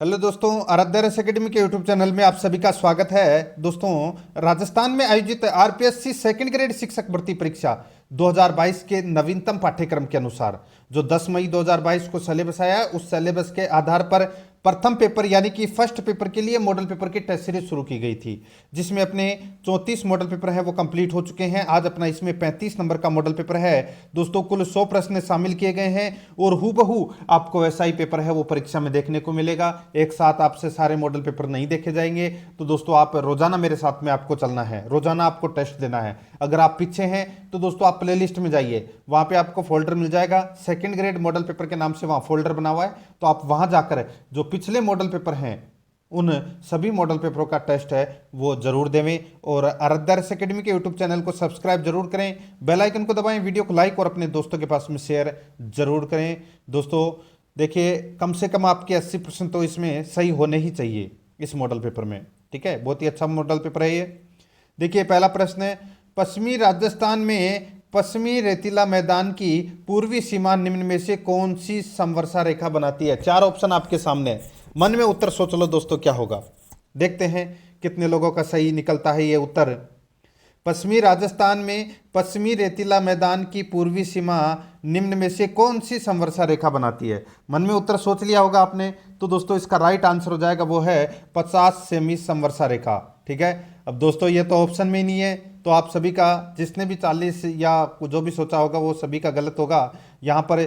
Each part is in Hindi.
हेलो दोस्तों, आराध्या रस एकेडमी के यूट्यूब चैनल में आप सभी का स्वागत है। दोस्तों, राजस्थान में आयोजित आरपीएससी सेकंड ग्रेड शिक्षक भर्ती परीक्षा 2022 के नवीनतम पाठ्यक्रम के अनुसार जो 10 मई 2022 को सिलेबस आया है, उस सिलेबस के आधार पर प्रथम पेपर यानी कि फर्स्ट पेपर के लिए मॉडल पेपर की टेस्ट सीरीज शुरू की गई थी, जिसमें अपने 34 मॉडल पेपर है वो कंप्लीट हो चुके हैं। आज अपना इसमें 35 नंबर का मॉडल पेपर है। दोस्तों, कुल 100 प्रश्न शामिल किए गए हैं और हूबहू आपको ऐसा ही पेपर है वो परीक्षा में देखने को मिलेगा। एक साथ आपसे सारे मॉडल पेपर नहीं देखे जाएंगे, तो दोस्तों आप रोजाना मेरे साथ में आपको चलना है, रोजाना आपको टेस्ट देना है। अगर आप पीछे हैं तो दोस्तों आप प्लेलिस्ट में जाइए, वहां पे आपको फोल्डर मिल जाएगा, सेकंड ग्रेड मॉडल पेपर के नाम से वहां फोल्डर बना हुआ है। तो आप वहां जाकर जो पिछले मॉडल पेपर हैं उन सभी मॉडल पेपरों का टेस्ट है वो जरूर देवें और आराध्या रस एकेडमी के यूट्यूब चैनल को सब्सक्राइब जरूर करें, बेल आइकन को दबाएं, वीडियो को लाइक और अपने दोस्तों के पास में शेयर जरूर करें। दोस्तों देखिए, कम से कम आपके 80% तो इसमें सही होने ही चाहिए इस मॉडल पेपर में। ठीक है, बहुत ही अच्छा मॉडल पेपर है ये। देखिए, पहला प्रश्न है, पश्चिमी राजस्थान में पश्चिमी रेतीला मैदान की पूर्वी सीमा निम्न में से कौन सी समवर्षा रेखा बनाती है? चार ऑप्शन आपके सामने है, मन में उत्तर सोच लो दोस्तों क्या होगा। देखते हैं कितने लोगों का सही निकलता है ये उत्तर। पश्चिमी राजस्थान में पश्चिमी रेतीला मैदान की पूर्वी सीमा निम्न में से कौन सी समवर्षा रेखा बनाती है? मन में उत्तर सोच लिया होगा आपने, तो दोस्तों इसका राइट आंसर हो जाएगा वो है 50 सेमी समवर्षा रेखा। ठीक है, अब दोस्तों ये तो ऑप्शन में ही नहीं है, तो आप सभी का जिसने भी 40 या जो भी सोचा होगा वो सभी का गलत होगा। यहाँ पर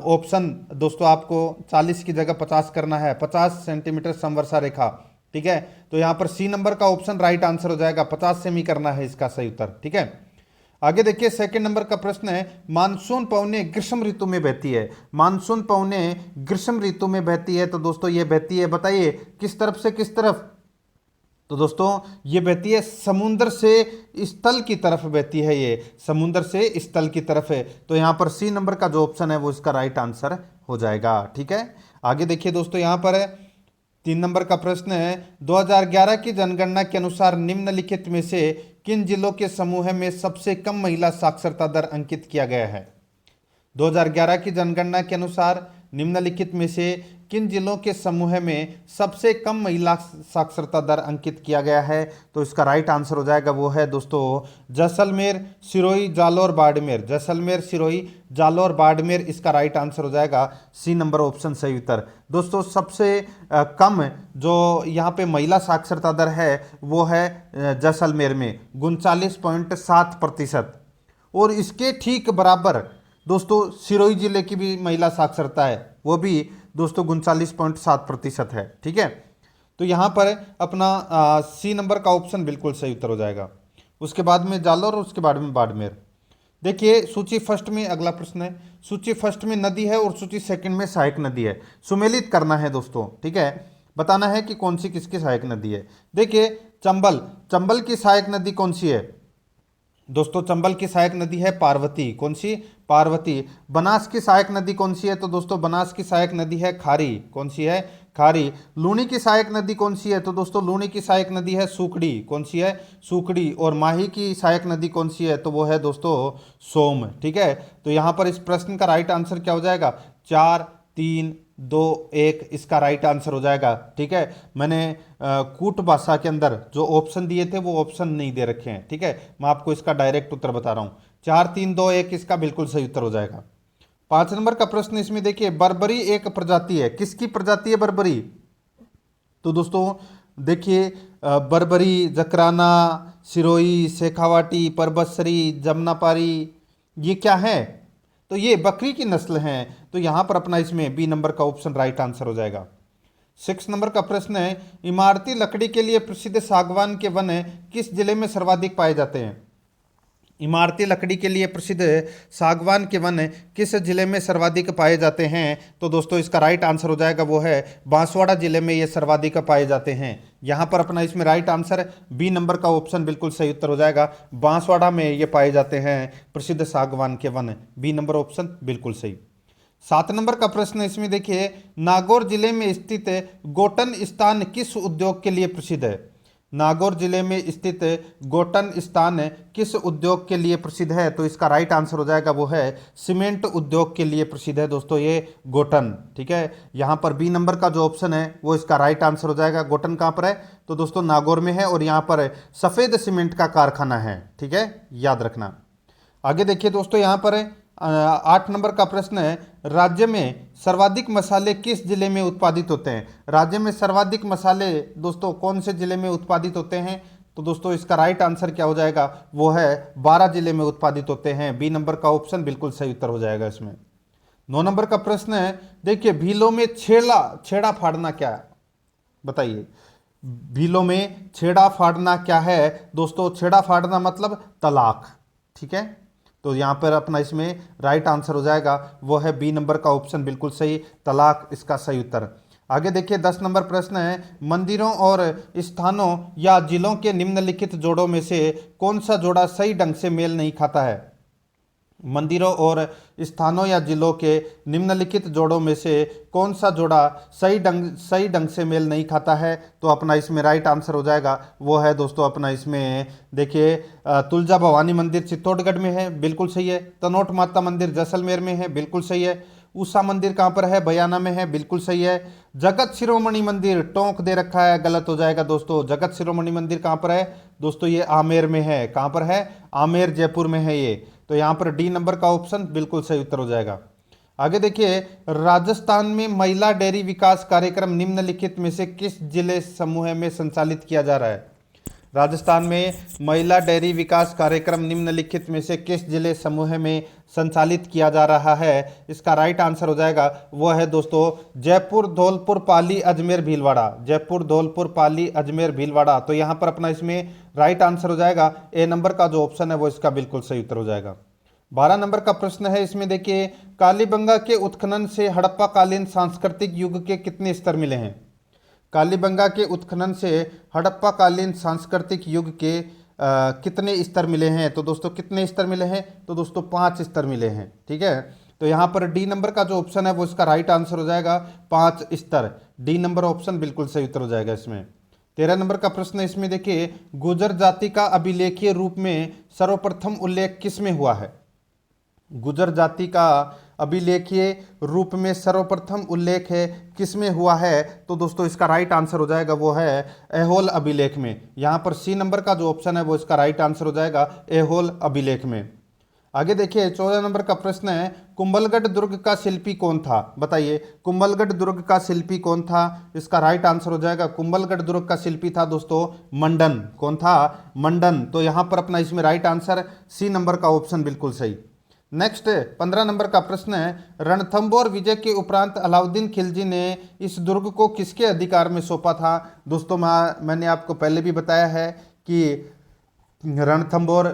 ऑप्शन दोस्तों आपको 40 की जगह 50 करना है, 50 सेंटीमीटर समवर्षा रेखा। ठीक है, तो यहां पर सी नंबर का ऑप्शन राइट आंसर हो जाएगा, 50 सेमी करना है इसका सही उत्तर। ठीक है, आगे देखिए, सेकंड नंबर का प्रश्न है, मानसून पवने ग्रीष्म ऋतु में बहती है। मानसून पवने ग्रीष्म ऋतु में बहती है, तो दोस्तों ये बहती है, बताइए किस तरफ से किस तरफ? तो दोस्तों ये बहती है समुद्र से स्थल की तरफ बहती है, ये समुद्र से स्थल की तरफ है। तो यहां पर सी नंबर का जो ऑप्शन है वो इसका राइट आंसर हो जाएगा। ठीक है, आगे देखिए दोस्तों, यहां पर है 3 नंबर का प्रश्न है, 2011 की जनगणना के अनुसार निम्नलिखित में से किन जिलों के समूह में सबसे कम महिला साक्षरता दर अंकित किया गया है? 2011 की जनगणना के अनुसार निम्नलिखित में से किन जिलों के समूह में सबसे कम महिला साक्षरता दर अंकित किया गया है? तो इसका राइट आंसर हो जाएगा वो है दोस्तों जैसलमेर, सिरोही, जालौर, बाड़मेर। जैसलमेर, सिरोही, जालौर, बाड़मेर, इसका राइट आंसर हो जाएगा सी नंबर ऑप्शन सही उत्तर। दोस्तों सबसे कम जो यहाँ पे महिला साक्षरता दर है वो है जैसलमेर में 39.7%, और इसके ठीक बराबर दोस्तों सिरोही जिले की भी महिला साक्षरता है, वो भी दोस्तों 39.7% है। ठीक है, तो यहाँ पर अपना सी नंबर का ऑप्शन बिल्कुल सही उत्तर हो जाएगा। उसके बाद में जालौर और उसके बाद में बाड़मेर। देखिए, सूची फर्स्ट में अगला प्रश्न है, सूची फर्स्ट में नदी है और सूची सेकंड में सहायक नदी है। सुमेलित करना है दोस्तों। ठीक है, बताना है कि कौन सी किसकी सहायक नदी है। देखिए, चंबल, चंबल की सहायक नदी कौन सी है? दोस्तों चंबल की सहायक नदी है पार्वती। कौन सी? पार्वती। बनास की सहायक नदी कौन सी है? तो दोस्तों बनास की सहायक नदी है खारी। कौन सी है? खारी। लूनी की सहायक नदी कौन सी है? तो दोस्तों लूनी की सहायक नदी है सूखड़ी। कौन सी है? सूखड़ी। और माही की सहायक नदी कौन सी है? तो वो है दोस्तों सोम। ठीक है, तो यहां पर इस प्रश्न का राइट आंसर क्या हो जाएगा? 4, 3, 2, 1 इसका राइट आंसर हो जाएगा। ठीक है, मैंने कूट भाषा के अंदर जो ऑप्शन दिए थे वो ऑप्शन नहीं दे रखे हैं। ठीक है, मैं आपको इसका डायरेक्ट उत्तर बता रहा हूं, 4, 3, 2, 1 इसका बिल्कुल सही उत्तर हो जाएगा। 5 नंबर का प्रश्न इसमें देखिए, बर्बरी एक प्रजाति है, किसकी प्रजाति है बर्बरी? तो दोस्तों देखिए, बर्बरी, जकराना, सिरोही, शेखावाटी, परबतसरी, जमनापारी, ये क्या है? तो ये बकरी की नस्ल है। तो यहां पर अपना इसमें बी नंबर का ऑप्शन राइट आंसर हो जाएगा। 6 नंबर का प्रश्न है, इमारती लकड़ी के लिए प्रसिद्ध सागवान के वन किस जिले में सर्वाधिक पाए जाते हैं? इमारती लकड़ी के लिए प्रसिद्ध सागवान के वन किस जिले में सर्वाधिक पाए जाते हैं? तो दोस्तों इसका राइट आंसर हो जाएगा वो है बांसवाड़ा जिले में ये सर्वाधिक पाए जाते हैं। यहां पर अपना इसमें राइट आंसर बी नंबर का ऑप्शन बिल्कुल सही उत्तर हो जाएगा, बांसवाड़ा में ये पाए जाते हैं प्रसिद्ध सागवान के वन। बी नंबर ऑप्शन बिल्कुल सही। 7 नंबर का प्रश्न इसमें देखिए, नागौर जिले में स्थित गोटन स्थान किस उद्योग के लिए प्रसिद्ध है? नागौर जिले में स्थित गोटन स्थान किस उद्योग के लिए प्रसिद्ध है? तो इसका राइट आंसर हो जाएगा वो है सीमेंट उद्योग के लिए प्रसिद्ध है दोस्तों ये गोटन। ठीक है, यहाँ पर बी नंबर का जो ऑप्शन है वो इसका राइट आंसर हो जाएगा। गोटन कहाँ पर है? तो दोस्तों नागौर में है और यहाँ पर सफ़ेद सीमेंट का कारखाना है। ठीक है, याद रखना। आगे देखिए दोस्तों, यहाँ पर 8 नंबर का प्रश्न है, राज्य में सर्वाधिक मसाले किस जिले में उत्पादित होते हैं? राज्य में सर्वाधिक मसाले दोस्तों कौन से जिले में उत्पादित होते हैं? तो दोस्तों इसका राइट आंसर क्या हो जाएगा? वो है 12 जिले में उत्पादित होते हैं। बी नंबर का ऑप्शन बिल्कुल सही उत्तर हो जाएगा इसमें। 9 नंबर का प्रश्न है, देखिए भीलों में छेड़ा फाड़ना क्या है? बताइए, भीलों में छेड़ा फाड़ना क्या है? दोस्तों छेड़ा फाड़ना मतलब तलाक। ठीक है, तो यहाँ पर अपना इसमें राइट आंसर हो जाएगा वो है बी नंबर का ऑप्शन बिल्कुल सही, तलाक इसका सही उत्तर। आगे देखिए 10 नंबर प्रश्न है, मंदिरों और स्थानों या जिलों के निम्नलिखित जोड़ों में से कौन सा जोड़ा सही ढंग से मेल नहीं खाता है? मंदिरों और स्थानों या जिलों के निम्नलिखित जोड़ों में से कौन सा जोड़ा सही ढंग से मेल नहीं खाता है? तो अपना इसमें राइट आंसर हो जाएगा वो है दोस्तों अपना इसमें देखिए तुलजा भवानी मंदिर चित्तौड़गढ़ में है, बिल्कुल सही है। तनोट माता मंदिर जैसलमेर में है, बिल्कुल सही है। उषा मंदिर कहाँ पर है? बयाना में है, बिल्कुल सही है। जगत शिरोमणि मंदिर टोंक दे रखा है, गलत हो जाएगा दोस्तों। जगत शिरोमणि मंदिर कहाँ पर है? दोस्तों ये आमेर में है। कहाँ पर है? आमेर जयपुर में है ये। तो यहाँ पर डी नंबर का ऑप्शन बिल्कुल सही उत्तर हो जाएगा। आगे देखिए, राजस्थान में महिला डेयरी विकास कार्यक्रम निम्नलिखित में से किस जिले समूह में संचालित किया जा रहा है? राजस्थान में महिला डेयरी विकास कार्यक्रम निम्नलिखित में से किस जिले समूह में संचालित किया जा रहा है? इसका राइट आंसर हो जाएगा वो है दोस्तों जयपुर, धौलपुर, पाली, अजमेर, भीलवाड़ा। जयपुर, धौलपुर, पाली, अजमेर, भीलवाड़ा। तो यहाँ पर अपना इसमें राइट आंसर हो जाएगा ए नंबर का जो ऑप्शन है वो इसका बिल्कुल सही उत्तर हो जाएगा। 12 नंबर का प्रश्न है, इसमें देखिए कालीबंगा के उत्खनन से हड़प्पा कालीन सांस्कृतिक युग के कितने स्तर मिले हैं? कालीबंगा के उत्खनन से हड़प्पा कालीन सांस्कृतिक युग के कितने स्तर मिले हैं? तो दोस्तों कितने स्तर मिले हैं? तो दोस्तों 5 स्तर मिले हैं। ठीक है, तो यहाँ पर डी नंबर का जो ऑप्शन है वो इसका राइट आंसर हो जाएगा 5 स्तर। डी नंबर ऑप्शन बिल्कुल सही उत्तर हो जाएगा इसमें। 13 नंबर का प्रश्न है, इसमें देखिए गुर्जर जाति का अभिलेखीय रूप में सर्वप्रथम उल्लेख किसमें हुआ है? गुर्जर जाति का अभिलेखीय रूप में सर्वप्रथम उल्लेख है किसमें हुआ है? तो दोस्तों इसका राइट आंसर हो जाएगा वो है ऐहोल अभिलेख में। यहाँ पर सी नंबर का जो ऑप्शन है वो इसका राइट आंसर हो जाएगा ऐहोल अभिलेख में। आगे देखिए 14 नंबर का प्रश्न है, कुंभलगढ़ दुर्ग का शिल्पी कौन था? बताइए, कुंभलगढ़ दुर्ग का शिल्पी कौन था? इसका राइट आंसर हो जाएगा कुंभलगढ़ दुर्ग का शिल्पी था दोस्तों मंडन। कौन था? मंडन। तो यहाँ पर अपना इसमें राइट आंसर सी नंबर का ऑप्शन बिल्कुल सही। नेक्स्ट 15 नंबर का प्रश्न है, रणथंभौर विजय के उपरांत अलाउद्दीन खिलजी ने इस दुर्ग को किसके अधिकार में सौंपा था? दोस्तों मैंने आपको पहले भी बताया है कि रणथंभौर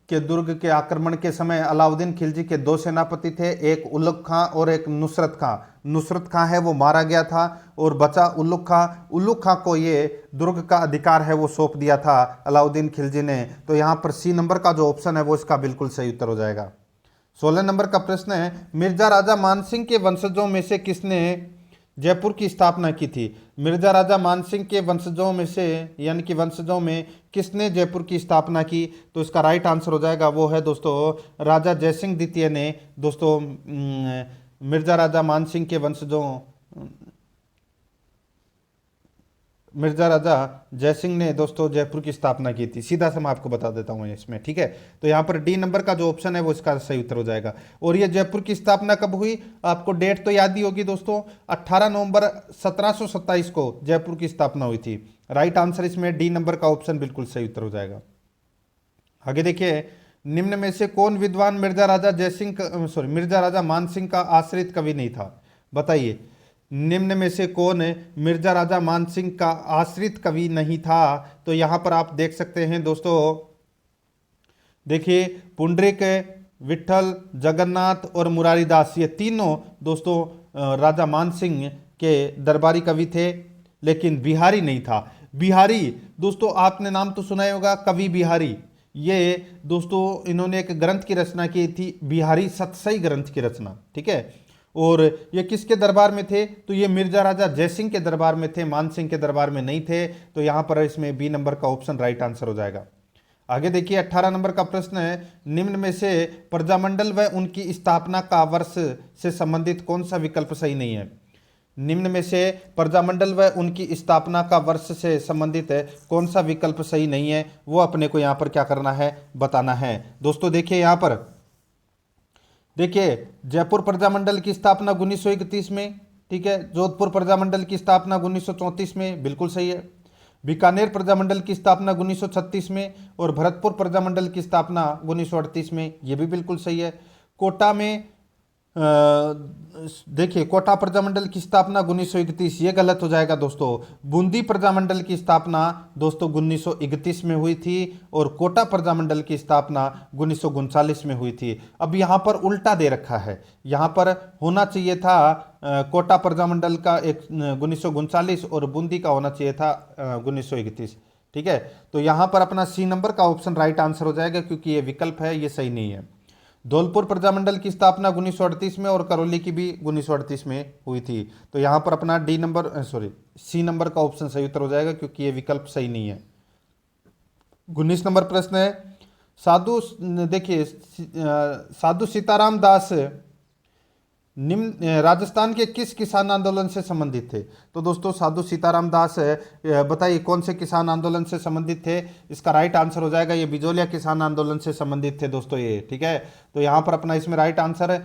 के दुर्ग के आक्रमण के समय अलाउद्दीन खिलजी के 2 सेनापति थे, एक उल्लुग खां और एक नुसरत खां। नुसरत खां है वो मारा गया था और बचा उल्लुग खां। उल्लुग खां को ये दुर्ग का अधिकार है वो सौंप दिया था अलाउद्दीन खिलजी ने। तो यहाँ पर सी नंबर का जो ऑप्शन है वो इसका बिल्कुल सही उत्तर हो जाएगा। 16 नंबर का प्रश्न है, मिर्जा राजा मानसिंह के वंशजों में से किसने जयपुर की स्थापना की थी? मिर्जा राजा मानसिंह के वंशजों में से यानी कि वंशजों में किसने जयपुर की स्थापना की? तो इसका राइट आंसर हो जाएगा वो है दोस्तों राजा जयसिंह द्वितीय ने। दोस्तों मिर्जा राजा मानसिंह के वंशजों मिर्जा राजा जयसिंह ने दोस्तों जयपुर की स्थापना की थी। सीधा से मैं आपको बता देता हूँ इसमें। ठीक है, तो यहाँ पर डी नंबर का जो ऑप्शन है वो इसका सही उत्तर हो जाएगा। और ये जयपुर की स्थापना कब हुई? आपको डेट तो याद ही होगी दोस्तों, 18 नवंबर 1727 को जयपुर की स्थापना हुई थी। राइट आंसर इसमें डी नंबर का ऑप्शन बिल्कुल सही उत्तर हो जाएगा। आगे देखिए, निम्न में से कौन विद्वान मिर्जा राजा मानसिंह का आश्रित कवि नहीं था? बताइए, निम्न में से कौन मिर्जा राजा मानसिंह का आश्रित कवि नहीं था? तो यहाँ पर आप देख सकते हैं दोस्तों, देखिए पुंडरीक, विठल, जगन्नाथ और मुरारीदास, ये तीनों दोस्तों राजा मानसिंह के दरबारी कवि थे, लेकिन बिहारी नहीं था। बिहारी दोस्तों आपने नाम तो सुना ही होगा, कवि बिहारी। ये दोस्तों इन्होंने एक ग्रंथ की रचना की थी, बिहारी सतसई ग्रंथ की रचना। ठीक है, और ये किसके दरबार में थे? तो ये मिर्जा राजा जयसिंह के दरबार में थे, मान सिंह के दरबार में नहीं थे। तो यहाँ पर इसमें बी नंबर का ऑप्शन राइट आंसर हो जाएगा। आगे देखिए 18 नंबर का प्रश्न है, निम्न में से प्रजामंडल व उनकी स्थापना का वर्ष से संबंधित कौन सा विकल्प सही नहीं है? निम्न में से प्रजामंडल व उनकी स्थापना का वर्ष से संबंधित है कौन सा विकल्प सही नहीं है, वो अपने को यहाँ पर क्या करना है, बताना है। दोस्तों देखिए यहाँ पर देखिए जयपुर प्रजामंडल की स्थापना 1931 में, ठीक है। जोधपुर प्रजामंडल की स्थापना 1934 में, बिल्कुल सही है। बीकानेर प्रजामंडल की स्थापना 1936 में और भरतपुर प्रजामंडल की स्थापना 1938 में, ये भी बिल्कुल सही है। कोटा में देखिए कोटा प्रजामंडल की स्थापना 1931, ये गलत हो जाएगा दोस्तों। बूंदी प्रजामंडल की स्थापना दोस्तों 1931 में हुई थी और कोटा प्रजामंडल की स्थापना 1939 में हुई थी। अब यहाँ पर उल्टा दे रखा है, यहाँ पर होना चाहिए था कोटा प्रजामंडल का 1939 और बूंदी का होना चाहिए था 1931, ठीक है। तो यहाँ पर अपना सी नंबर का ऑप्शन राइट आंसर हो जाएगा, क्योंकि ये विकल्प है, ये सही नहीं है। धौलपुर प्रजामंडल की स्थापना 1938 में और करौली की भी 1938 में हुई थी। तो यहाँ पर अपना सी नंबर का ऑप्शन सही उत्तर हो जाएगा, क्योंकि ये विकल्प सही नहीं है। 19 नंबर प्रश्न है, देखिए साधु सीताराम दास निम्न राजस्थान के किस किसान आंदोलन से संबंधित थे? तो दोस्तों साधु सीताराम दास बताइए कौन से किसान आंदोलन से संबंधित थे? इसका राइट आंसर हो जाएगा ये बिजोलिया किसान आंदोलन से संबंधित थे दोस्तों ये, ठीक है। तो यहाँ पर अपना इसमें राइट आंसर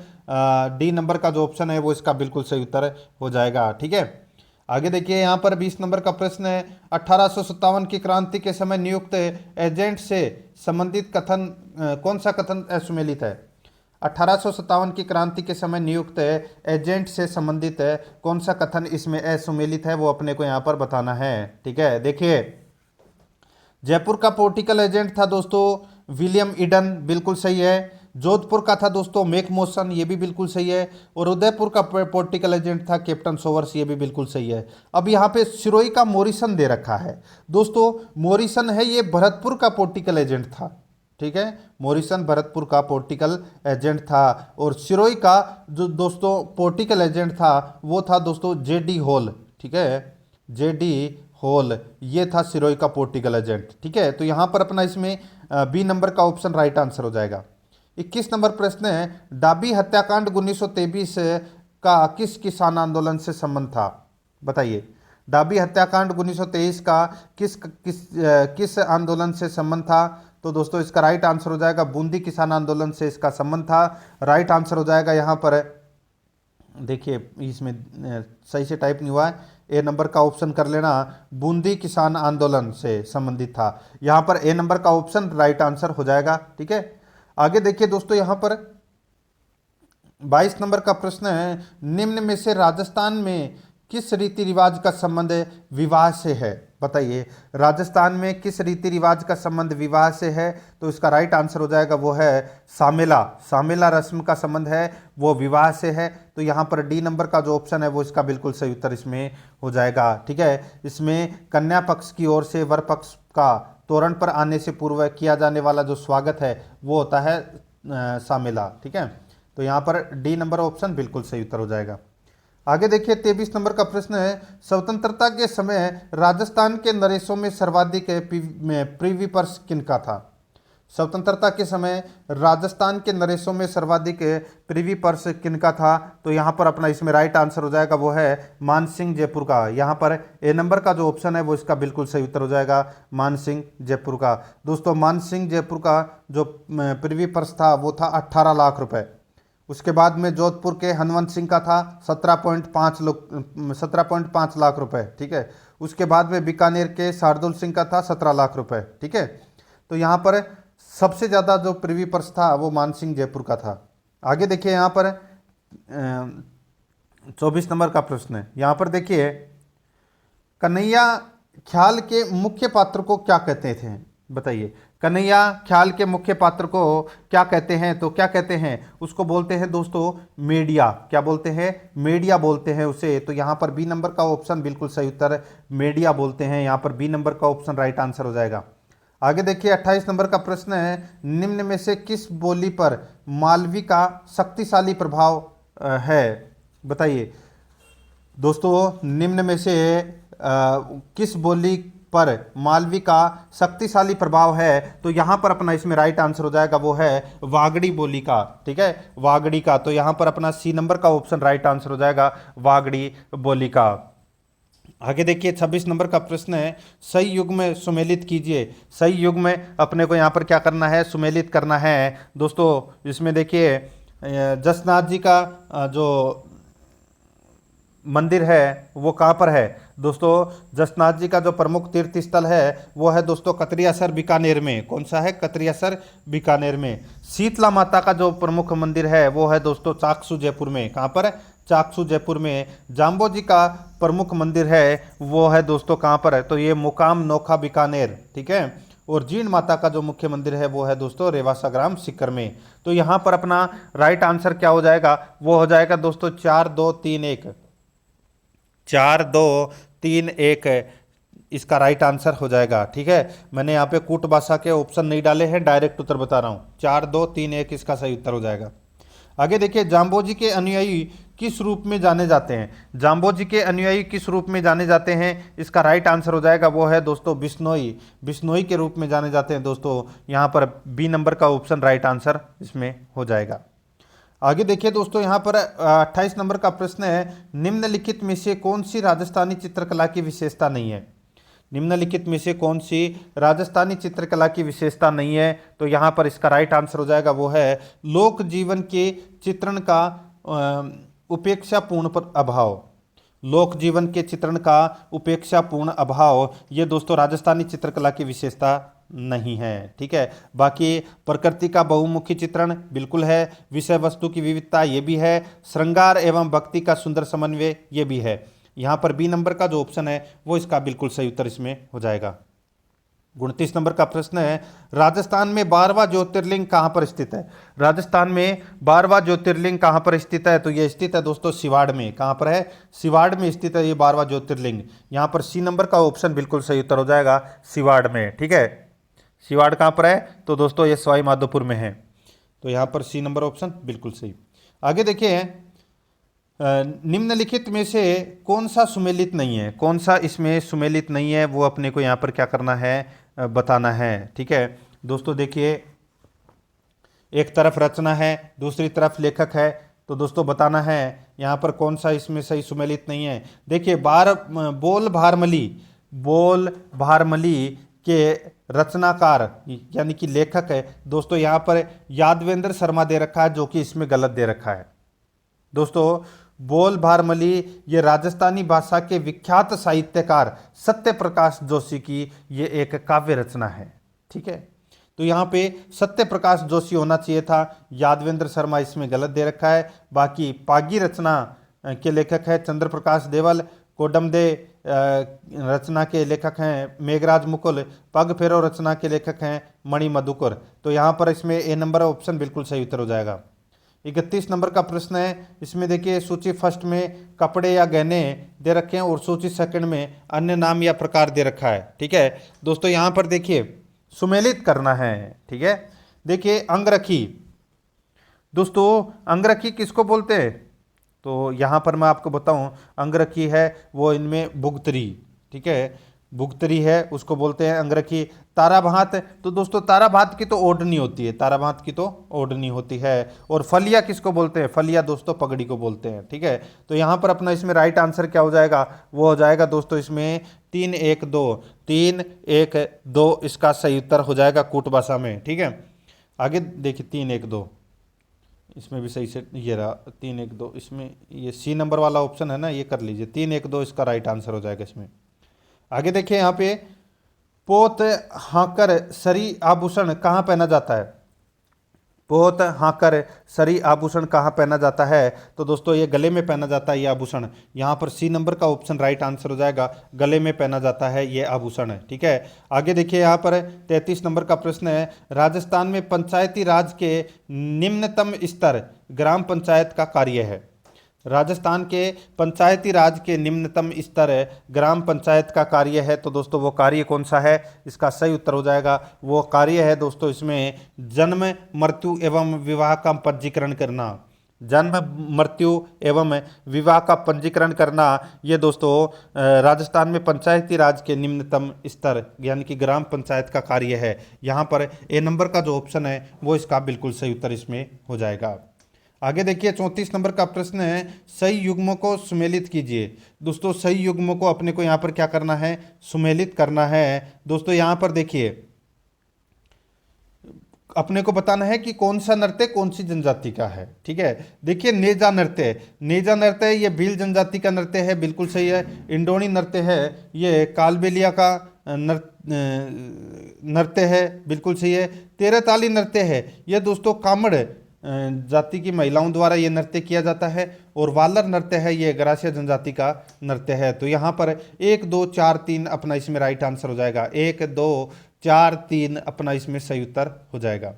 डी नंबर का जो ऑप्शन है वो इसका बिल्कुल सही उत्तर हो जाएगा, ठीक है। आगे देखिए यहाँ पर 20 नंबर का प्रश्न है, 1857 की क्रांति के समय नियुक्त एजेंट से संबंधित कथन कौन सा कथन असुमेलित है? 1857 की क्रांति के समय नियुक्त एजेंट से संबंधित कौन सा कथन इसमें असुमेलित है, वो अपने को यहाँ पर बताना है, ठीक है। देखिए जयपुर का पॉलिटिकल एजेंट था दोस्तों विलियम ईडन, बिल्कुल सही है। जोधपुर का था दोस्तों मैकमोसन, ये भी बिल्कुल सही है। और उदयपुर का पॉलिटिकल एजेंट था कैप्टन सोवर्स, ये भी बिल्कुल सही है। अब यहाँ पे सिरोही का मॉरिसन दे रखा है दोस्तों, मॉरिसन है ये भरतपुर का पॉलिटिकल एजेंट था, ठीक है। मॉरिसन भरतपुर का पॉलिटिकल एजेंट था और सिरोही का जो दोस्तों पॉलिटिकल एजेंट था वो था दोस्तों जेडी हॉल, ठीक है। जेडी हॉल ये था सिरोही का पॉलिटिकल एजेंट, ठीक है। तो यहाँ पर अपना इसमें बी नंबर का ऑप्शन राइट आंसर हो जाएगा। 21 नंबर प्रश्न है, डाबी हत्याकांड 1923 का किस किसान आंदोलन से संबंध था? बताइए डाबी हत्याकांड 1923 का किस आंदोलन से संबंध था? तो दोस्तों इसका राइट आंसर हो जाएगा बूंदी किसान आंदोलन से इसका संबंध था। राइट आंसर हो जाएगा यहाँ पर, देखिए इसमें सही से टाइप नहीं हुआ है, ए नंबर का ऑप्शन कर लेना, बूंदी किसान आंदोलन से संबंधित था। यहाँ पर ए नंबर का ऑप्शन राइट आंसर हो जाएगा, ठीक है। आगे देखिए दोस्तों यहाँ पर 22 नंबर का प्रश्न है, निम्न में से राजस्थान में किस रीति रिवाज का संबंध विवाह से है? बताइए राजस्थान में किस रीति रिवाज का संबंध विवाह से है? तो इसका राइट आंसर हो जाएगा वो है सामेला, सामेला रस्म का संबंध है वो विवाह से है। तो यहाँ पर डी नंबर का जो ऑप्शन है वो इसका बिल्कुल सही उत्तर इसमें हो जाएगा, ठीक है। इसमें कन्या पक्ष की ओर से वर पक्ष का तोरण पर आने से पूर्व किया जाने वाला जो स्वागत है वो होता है सामेला, ठीक है। तो यहाँ पर डी नंबर ऑप्शन बिल्कुल सही उत्तर हो जाएगा। आगे देखिए 23 नंबर का प्रश्न है, स्वतंत्रता के समय राजस्थान के नरेशों में सर्वाधिक प्रिवी पर्स किनका था? स्वतंत्रता के समय राजस्थान के नरेशों में सर्वाधिक प्रिवी पर्स किनका था? तो यहाँ पर अपना इसमें राइट आंसर हो जाएगा वो है मानसिंह जयपुर का। यहाँ पर ए नंबर का जो ऑप्शन है वो इसका बिल्कुल सही उत्तर हो जाएगा मानसिंह जयपुर का। दोस्तों मानसिंह जयपुर का जो प्रिवी पर्स था वो था 18 लाख रुपए। उसके बाद में जोधपुर के हनवंत सिंह का था 17.5 लाख रुपए, ठीक है। उसके बाद में बीकानेर के शार्दुल सिंह का था 17 लाख रुपए, ठीक है। तो यहाँ पर सबसे ज़्यादा जो प्रिवी पर्स था वो मानसिंह जयपुर का था। आगे देखिए यहाँ पर 24 नंबर का प्रश्न है, यहाँ पर देखिए कन्हैया ख्याल के मुख्य पात्र को क्या कहते थे? बताइए कन्हैया ख्याल के मुख्य पात्र को क्या कहते हैं? तो क्या कहते हैं उसको? बोलते हैं दोस्तों मीडिया। क्या बोलते हैं? मीडिया बोलते हैं उसे। तो यहाँ पर बी नंबर का ऑप्शन बिल्कुल सही उत्तर मीडिया बोलते हैं, यहाँ पर बी नंबर का ऑप्शन राइट आंसर हो जाएगा। आगे देखिए 28 नंबर का प्रश्न है, निम्न में से किस बोली पर मालवी का शक्तिशाली प्रभाव है? बताइए दोस्तों, निम्न में से किस बोली पर मालवी का शक्तिशाली प्रभाव है? तो यहां पर अपना इसमें राइट आंसर हो जाएगा वो है वागड़ी बोली का। ठीक है, वागड़ी का। तो यहां पर अपना सी नंबर का ऑप्शन राइट आंसर हो जाएगा वागड़ी बोली का। आगे देखिए 26 नंबर का प्रश्न है, सही युग में सुमेलित कीजिए। सही युग में अपने को यहाँ पर क्या करना है? सुमेलित करना है दोस्तों। इसमें देखिए जसनाथ जी का जो मंदिर है वो कहाँ पर है? दोस्तों जसनाथ जी का जो प्रमुख तीर्थ स्थल है वो है दोस्तों कतरियासर बीकानेर में। कौन सा है? कतरियासर बीकानेर में। शीतला माता का जो प्रमुख मंदिर है वो है दोस्तों चाकसू जयपुर में। कहाँ पर? चाकसू जयपुर में। जाम्बो जी का प्रमुख मंदिर है वो है दोस्तों कहाँ पर है? तो ये मुकाम नोखा बीकानेर। ठीक है। और जीण माता का जो मुख्य मंदिर है वो है दोस्तों रेवासा ग्राम सीकर में। तो यहाँ पर अपना राइट आंसर क्या हो जाएगा? वो हो जाएगा दोस्तों 4 2 3 1। 4 2 3 1 इसका राइट आंसर हो जाएगा। ठीक है, मैंने यहाँ पे कूट भाषा के ऑप्शन नहीं डाले हैं, डायरेक्ट उत्तर बता रहा हूँ। 4 2 3 1 इसका सही उत्तर हो जाएगा। आगे देखिए जाम्बोजी के अनुयायी किस रूप में जाने जाते हैं? जाम्बोजी के अनुयायी किस रूप में जाने जाते हैं? इसका राइट आंसर हो जाएगा वो है दोस्तों बिश्नोई। बिश्नोई के रूप में जाने जाते हैं दोस्तों। यहाँ पर बी नंबर का ऑप्शन राइट आंसर इसमें हो जाएगा। आगे देखिए दोस्तों, यहाँ पर 28 नंबर का प्रश्न है, निम्नलिखित में से कौन सी राजस्थानी चित्रकला की विशेषता नहीं है? निम्नलिखित में से कौन सी राजस्थानी चित्रकला की विशेषता नहीं है? तो यहाँ पर इसका राइट आंसर हो जाएगा वो है लोक जीवन के चित्रण का उपेक्षापूर्ण पर अभाव। लोक जीवन के चित्रण का उपेक्षापूर्ण अभाव ये दोस्तों राजस्थानी चित्रकला की विशेषता नहीं है। ठीक है, बाकी प्रकृति का बहुमुखी चित्रण बिल्कुल है, विषय वस्तु की विविधता ये भी है, श्रृंगार एवं भक्ति का सुंदर समन्वय ये भी है। यहाँ पर बी नंबर का जो ऑप्शन है वो इसका बिल्कुल सही उत्तर इसमें हो जाएगा। 29 नंबर का प्रश्न है, राजस्थान में 12वां ज्योतिर्लिंग कहाँ पर स्थित है? राजस्थान में 12वां ज्योतिर्लिंग कहाँ पर स्थित है? तो ये स्थित है दोस्तों सिवाड़ में। कहाँ पर है? सिवाड़ में स्थित है ये 12वां ज्योतिर्लिंग। यहाँ पर सी नंबर का ऑप्शन बिल्कुल सही उत्तर हो जाएगा, सिवाड़ में। ठीक है, सिवाड़ कहाँ पर है? तो दोस्तों ये सवाई माधोपुर में है। तो यहाँ पर सी नंबर ऑप्शन बिल्कुल सही। आगे देखिए निम्नलिखित में से कौन सा सुमेलित नहीं है? कौन सा इसमें सुमेलित नहीं है वो अपने को यहाँ पर क्या करना है? बताना है। ठीक है दोस्तों, देखिए एक तरफ रचना है, दूसरी तरफ लेखक है, तो दोस्तों बताना है यहाँ पर कौन सा इसमें सही सुमेलित नहीं है। देखिए बोल भारमली के रचनाकार यानी कि लेखक है दोस्तों, यहाँ पर यादवेंद्र शर्मा दे रखा है जो कि इसमें गलत दे रखा है। दोस्तों बोल भारमली ये राजस्थानी भाषा के विख्यात साहित्यकार सत्य प्रकाश जोशी की ये एक काव्य रचना है। ठीक है, तो यहाँ पे सत्य प्रकाश जोशी होना चाहिए था, यादवेंद्र शर्मा इसमें गलत दे रखा है। बाकी पागी रचना के लेखक है चंद्र प्रकाश देवल, कोडमदे रचना के लेखक हैं मेघराज मुकुल, पग फेरो रचना के लेखक हैं मणि मधुकर। तो यहाँ पर इसमें ए नंबर ऑप्शन बिल्कुल सही उत्तर हो जाएगा। 31 नंबर का प्रश्न है, इसमें देखिए सूची फर्स्ट में कपड़े या गहने दे रखे हैं और सूची सेकंड में अन्य नाम या प्रकार दे रखा है। ठीक है दोस्तों, यहाँ पर देखिए सुमेलित करना है। ठीक है, देखिए अंगरखी। दोस्तों अंगरखी किसको बोलते हैं? तो यहाँ पर मैं आपको बताऊं, अंगरखी है वो इनमें भुगतरी। ठीक है, भुगतरी है उसको बोलते हैं अंगरखी। ताराभात, तो दोस्तों ताराभात की तो ओढ़नी होती है, ताराभात की तो ओढ़नी होती है। और फलिया किसको बोलते हैं? फलिया दोस्तों पगड़ी को बोलते हैं। ठीक है, तो यहाँ पर अपना इसमें राइट आंसर क्या हो जाएगा? वो हो जाएगा दोस्तों इसमें 3 1 2 3 1 2 इसका सही उत्तर हो जाएगा कूट भाषा में। ठीक है, आगे देखिए 3 1 2 इसमें भी सही से ये रहा 3 1 2, इसमें ये सी नंबर वाला ऑप्शन है ना, ये कर लीजिए। 3 1 2 इसका राइट आंसर हो जाएगा इसमें। आगे देखिए यहाँ पे पोत हाकर सरी आभूषण कहाँ पहना जाता है? पोत हाकर सरी आभूषण कहाँ पहना जाता है? तो दोस्तों ये गले में पहना जाता है ये आभूषण। यहाँ पर सी नंबर का ऑप्शन राइट आंसर हो जाएगा, गले में पहना जाता है ये आभूषण है। ठीक है, आगे देखिए यहाँ पर 33 नंबर का प्रश्न है, राजस्थान में पंचायती राज के निम्नतम स्तर ग्राम पंचायत का कार्य है। राजस्थान के पंचायती राज के निम्नतम स्तर ग्राम पंचायत का कार्य है। तो दोस्तों वो कार्य कौन सा है? इसका सही उत्तर हो जाएगा वो कार्य है दोस्तों इसमें जन्म मृत्यु एवं विवाह का पंजीकरण करना। जन्म, मृत्यु एवं विवाह का पंजीकरण करना, ये दोस्तों राजस्थान में पंचायती राज के निम्नतम स्तर यानी कि ग्राम पंचायत का कार्य है। यहाँ पर ए नंबर का जो ऑप्शन है वो इसका बिल्कुल सही उत्तर इसमें हो जाएगा। आगे देखिए 34 नंबर का प्रश्न है, सही युग्मों को सुमेलित कीजिए। दोस्तों सही युग्मों को अपने को यहाँ पर क्या करना है, सुमेलित करना है। दोस्तों यहाँ पर देखिए अपने को बताना है कि कौन सा नृत्य कौन सी जनजाति का है। ठीक है, देखिए नेजा नृत्य, नेजा नृत्य ये भील जनजाति का नृत्य है, बिल्कुल सही है। इंडोनी नृत्य है, ये कालबेलिया का नृत्य है, बिल्कुल सही है। तेरहताली नृत्य है, ये दोस्तों कामड़ जाति की महिलाओं द्वारा ये नृत्य किया जाता है। और वालर नृत्य है, ये गरासिया जनजाति का नृत्य है। तो यहाँ पर 1 2 4 3 अपना इसमें राइट आंसर हो जाएगा। 1 2 4 3 अपना इसमें सही उत्तर हो जाएगा।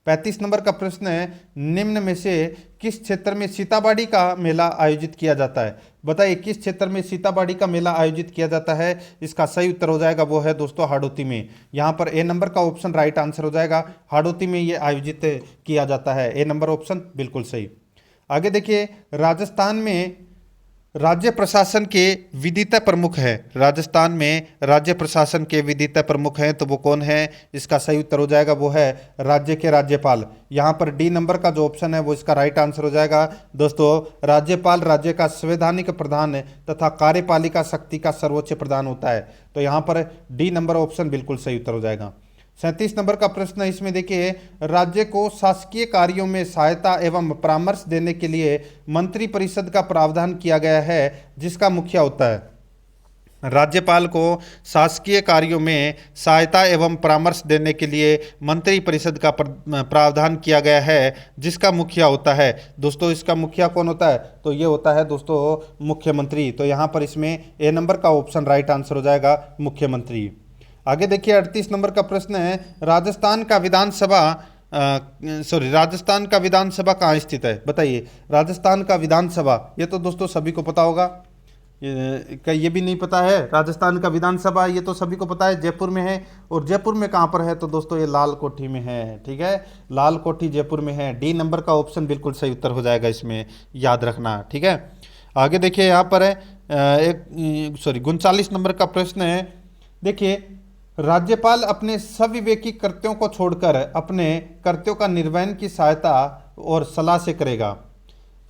35 नंबर का प्रश्न है, निम्न में से किस क्षेत्र में सीताबाड़ी का मेला आयोजित किया जाता है। बताइए किस क्षेत्र में सीताबाड़ी का मेला आयोजित किया जाता है। इसका सही उत्तर हो जाएगा वो है दोस्तों हाड़ौती में। यहाँ पर ए नंबर का ऑप्शन राइट आंसर हो जाएगा। हाड़ौती में ये आयोजित किया जाता है, ए नंबर ऑप्शन बिल्कुल सही। आगे देखिए राजस्थान में राज्य प्रशासन के विधिता प्रमुख है। राजस्थान में राज्य प्रशासन के विधिता प्रमुख हैं, तो वो कौन है। इसका सही उत्तर हो जाएगा वो है राज्य के राज्यपाल। यहाँ पर डी नंबर का जो ऑप्शन है वो इसका राइट आंसर हो जाएगा। दोस्तों राज्यपाल राज्य का संवैधानिक प्रधान तथा कार्यपालिका शक्ति का सर्वोच्च प्रधान होता है। तो यहाँ पर डी नंबर ऑप्शन बिल्कुल सही उत्तर हो जाएगा। 37 नंबर का प्रश्न है, इसमें देखिए राज्य को शासकीय कार्यों में सहायता एवं परामर्श देने के लिए मंत्री परिषद का प्रावधान किया गया है, जिसका मुखिया होता है। राज्यपाल को शासकीय कार्यों में सहायता एवं परामर्श देने के लिए मंत्री परिषद का प्रावधान किया गया है, जिसका मुखिया होता है। दोस्तों इसका मुखिया कौन होता है, तो ये होता है दोस्तों मुख्यमंत्री। तो यहाँ पर इसमें ए नंबर का ऑप्शन राइट आंसर हो जाएगा मुख्यमंत्री। आगे देखिए 38 नंबर का प्रश्न है, राजस्थान का विधानसभा कहाँ स्थित है। बताइए राजस्थान का विधानसभा, ये तो दोस्तों सभी को पता होगा। ये भी नहीं पता है राजस्थान का विधानसभा, ये तो सभी को पता है जयपुर में है। और जयपुर में कहाँ पर है, तो दोस्तों ये लाल कोठी में है। ठीक है, लाल कोठी जयपुर में है। डी नंबर का ऑप्शन बिल्कुल सही उत्तर हो जाएगा, इसमें याद रखना। ठीक है, आगे देखिए यहाँ पर है 39 नंबर का प्रश्न है। देखिए राज्यपाल अपने सविवेकी कृत्यों को छोड़कर अपने कृत्यों का निर्वहन की सहायता और सलाह से करेगा।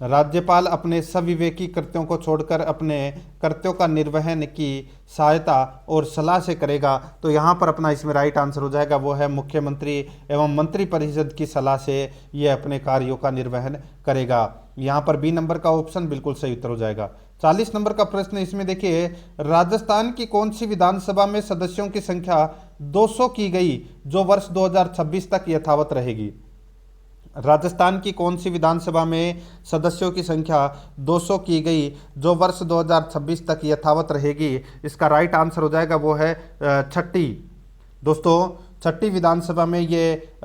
राज्यपाल अपने सविवेकी कृत्यों को छोड़कर अपने कृत्यों का निर्वहन की सहायता और सलाह से करेगा। तो यहाँ पर अपना इसमें राइट आंसर हो जाएगा वो है मुख्यमंत्री एवं मंत्री परिषद की सलाह से ये अपने कार्यों का निर्वहन करेगा। यहाँ पर बी नंबर का ऑप्शन बिल्कुल सही उत्तर हो जाएगा। 40 नंबर का प्रश्न इसमें देखिए राजस्थान की कौन सी विधानसभा में सदस्यों की संख्या 200 की गई, जो वर्ष 2026 तक यथावत रहेगी। राजस्थान की कौन सी विधानसभा में सदस्यों की संख्या 200 की गई, जो वर्ष 2026 तक यथावत रहेगी। इसका राइट आंसर हो जाएगा वो है छठी। दोस्तों छठी विधानसभा में ये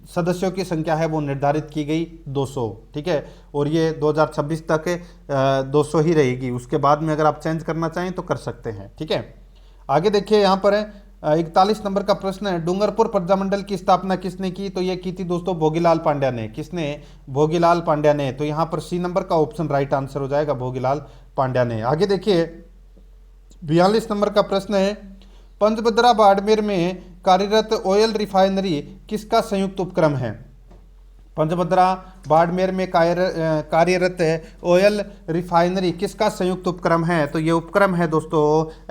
सदस्यों की संख्या है वो निर्धारित की गई 200। ठीक है, और ये 2026 तक 200 ही रहेगी। उसके बाद में अगर आप चेंज करना चाहें तो कर सकते हैं। ठीक है, आगे देखिए यहाँ पर 41 नंबर का प्रश्न है, डूंगरपुर प्रजामंडल की स्थापना किसने की। तो ये की थी दोस्तों भोगीलाल पांड्या ने। किसने, भोगीलाल पांड्या ने। तो यहाँ पर सी नंबर का ऑप्शन राइट आंसर हो जाएगा, भोगीलाल पांड्या ने। आगे देखिए 42 नंबर का प्रश्न है, पंचभद्रा बाड़मेर में कार्यरत ऑयल रिफाइनरी किसका संयुक्त उपक्रम है। पंचभद्रा बाड़मेर में कार्यरत ऑयल रिफाइनरी किसका संयुक्त उपक्रम है। तो ये उपक्रम है दोस्तों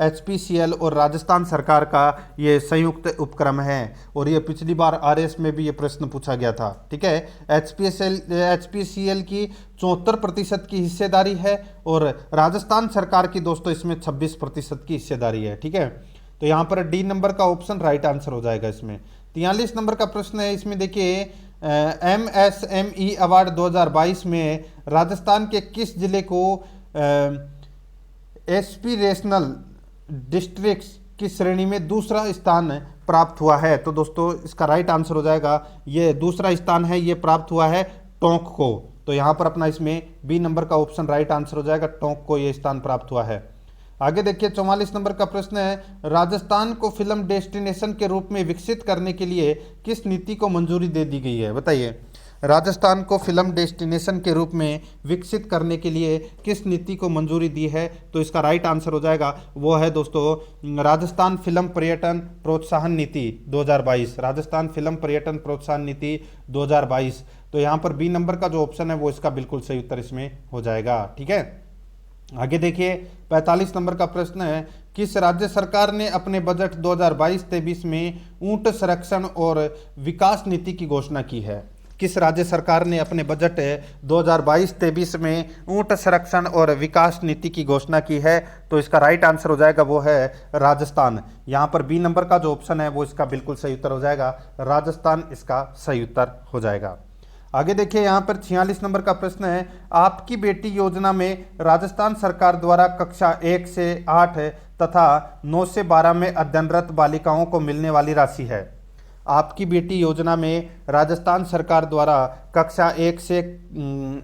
HPCL और राजस्थान सरकार का ये संयुक्त उपक्रम है। और ये पिछली बार RS में भी ये प्रश्न पूछा गया था। ठीक है, HPCL की 74% की हिस्सेदारी है और राजस्थान सरकार की दोस्तों इसमें 26% की हिस्सेदारी है। ठीक है, तो यहाँ पर डी नंबर का ऑप्शन राइट आंसर हो जाएगा इसमें। 43 नंबर का प्रश्न है, इसमें देखिए MSME अवार्ड 2022 में राजस्थान के किस जिले को एस्पिरेशनल डिस्ट्रिक्ट्स की श्रेणी में दूसरा स्थान प्राप्त हुआ है। तो दोस्तों इसका राइट आंसर हो जाएगा, ये दूसरा स्थान है ये प्राप्त हुआ है टोंक को। तो यहाँ पर अपना इसमें बी नंबर का ऑप्शन राइट आंसर हो जाएगा, टोंक को ये स्थान प्राप्त हुआ है। आगे देखिए 44 नंबर का प्रश्न है, राजस्थान को फिल्म डेस्टिनेशन के रूप में विकसित करने के लिए किस नीति को मंजूरी दे दी गई है। बताइए राजस्थान को फिल्म डेस्टिनेशन के रूप में विकसित करने के लिए किस नीति को मंजूरी दी है? तो इसका राइट आंसर हो जाएगा वो है दोस्तों राजस्थान फिल्म पर्यटन प्रोत्साहन नीति 2022। राजस्थान फिल्म पर्यटन प्रोत्साहन नीति 2022। तो यहाँ पर बी नंबर का जो ऑप्शन है वो इसका बिल्कुल सही उत्तर इसमें हो जाएगा। ठीक है, आगे देखिए 45 नंबर का प्रश्न है, किस राज्य सरकार ने अपने बजट 2022-23 में ऊंट संरक्षण और विकास नीति की घोषणा की है? किस राज्य सरकार ने अपने बजट 2022-23 में ऊंट संरक्षण और विकास नीति की घोषणा की है? तो इसका राइट आंसर हो जाएगा वो है राजस्थान। यहाँ पर बी नंबर का जो ऑप्शन है वो इसका बिल्कुल सही उत्तर हो जाएगा, राजस्थान इसका सही उत्तर हो जाएगा। आगे देखिए यहाँ पर 46 नंबर का प्रश्न है, आपकी बेटी योजना में राजस्थान सरकार द्वारा कक्षा 1 से 8 तथा 9 से 12 में अध्ययनरत बालिकाओं को मिलने वाली राशि है। आपकी बेटी योजना में राजस्थान सरकार द्वारा कक्षा 1 से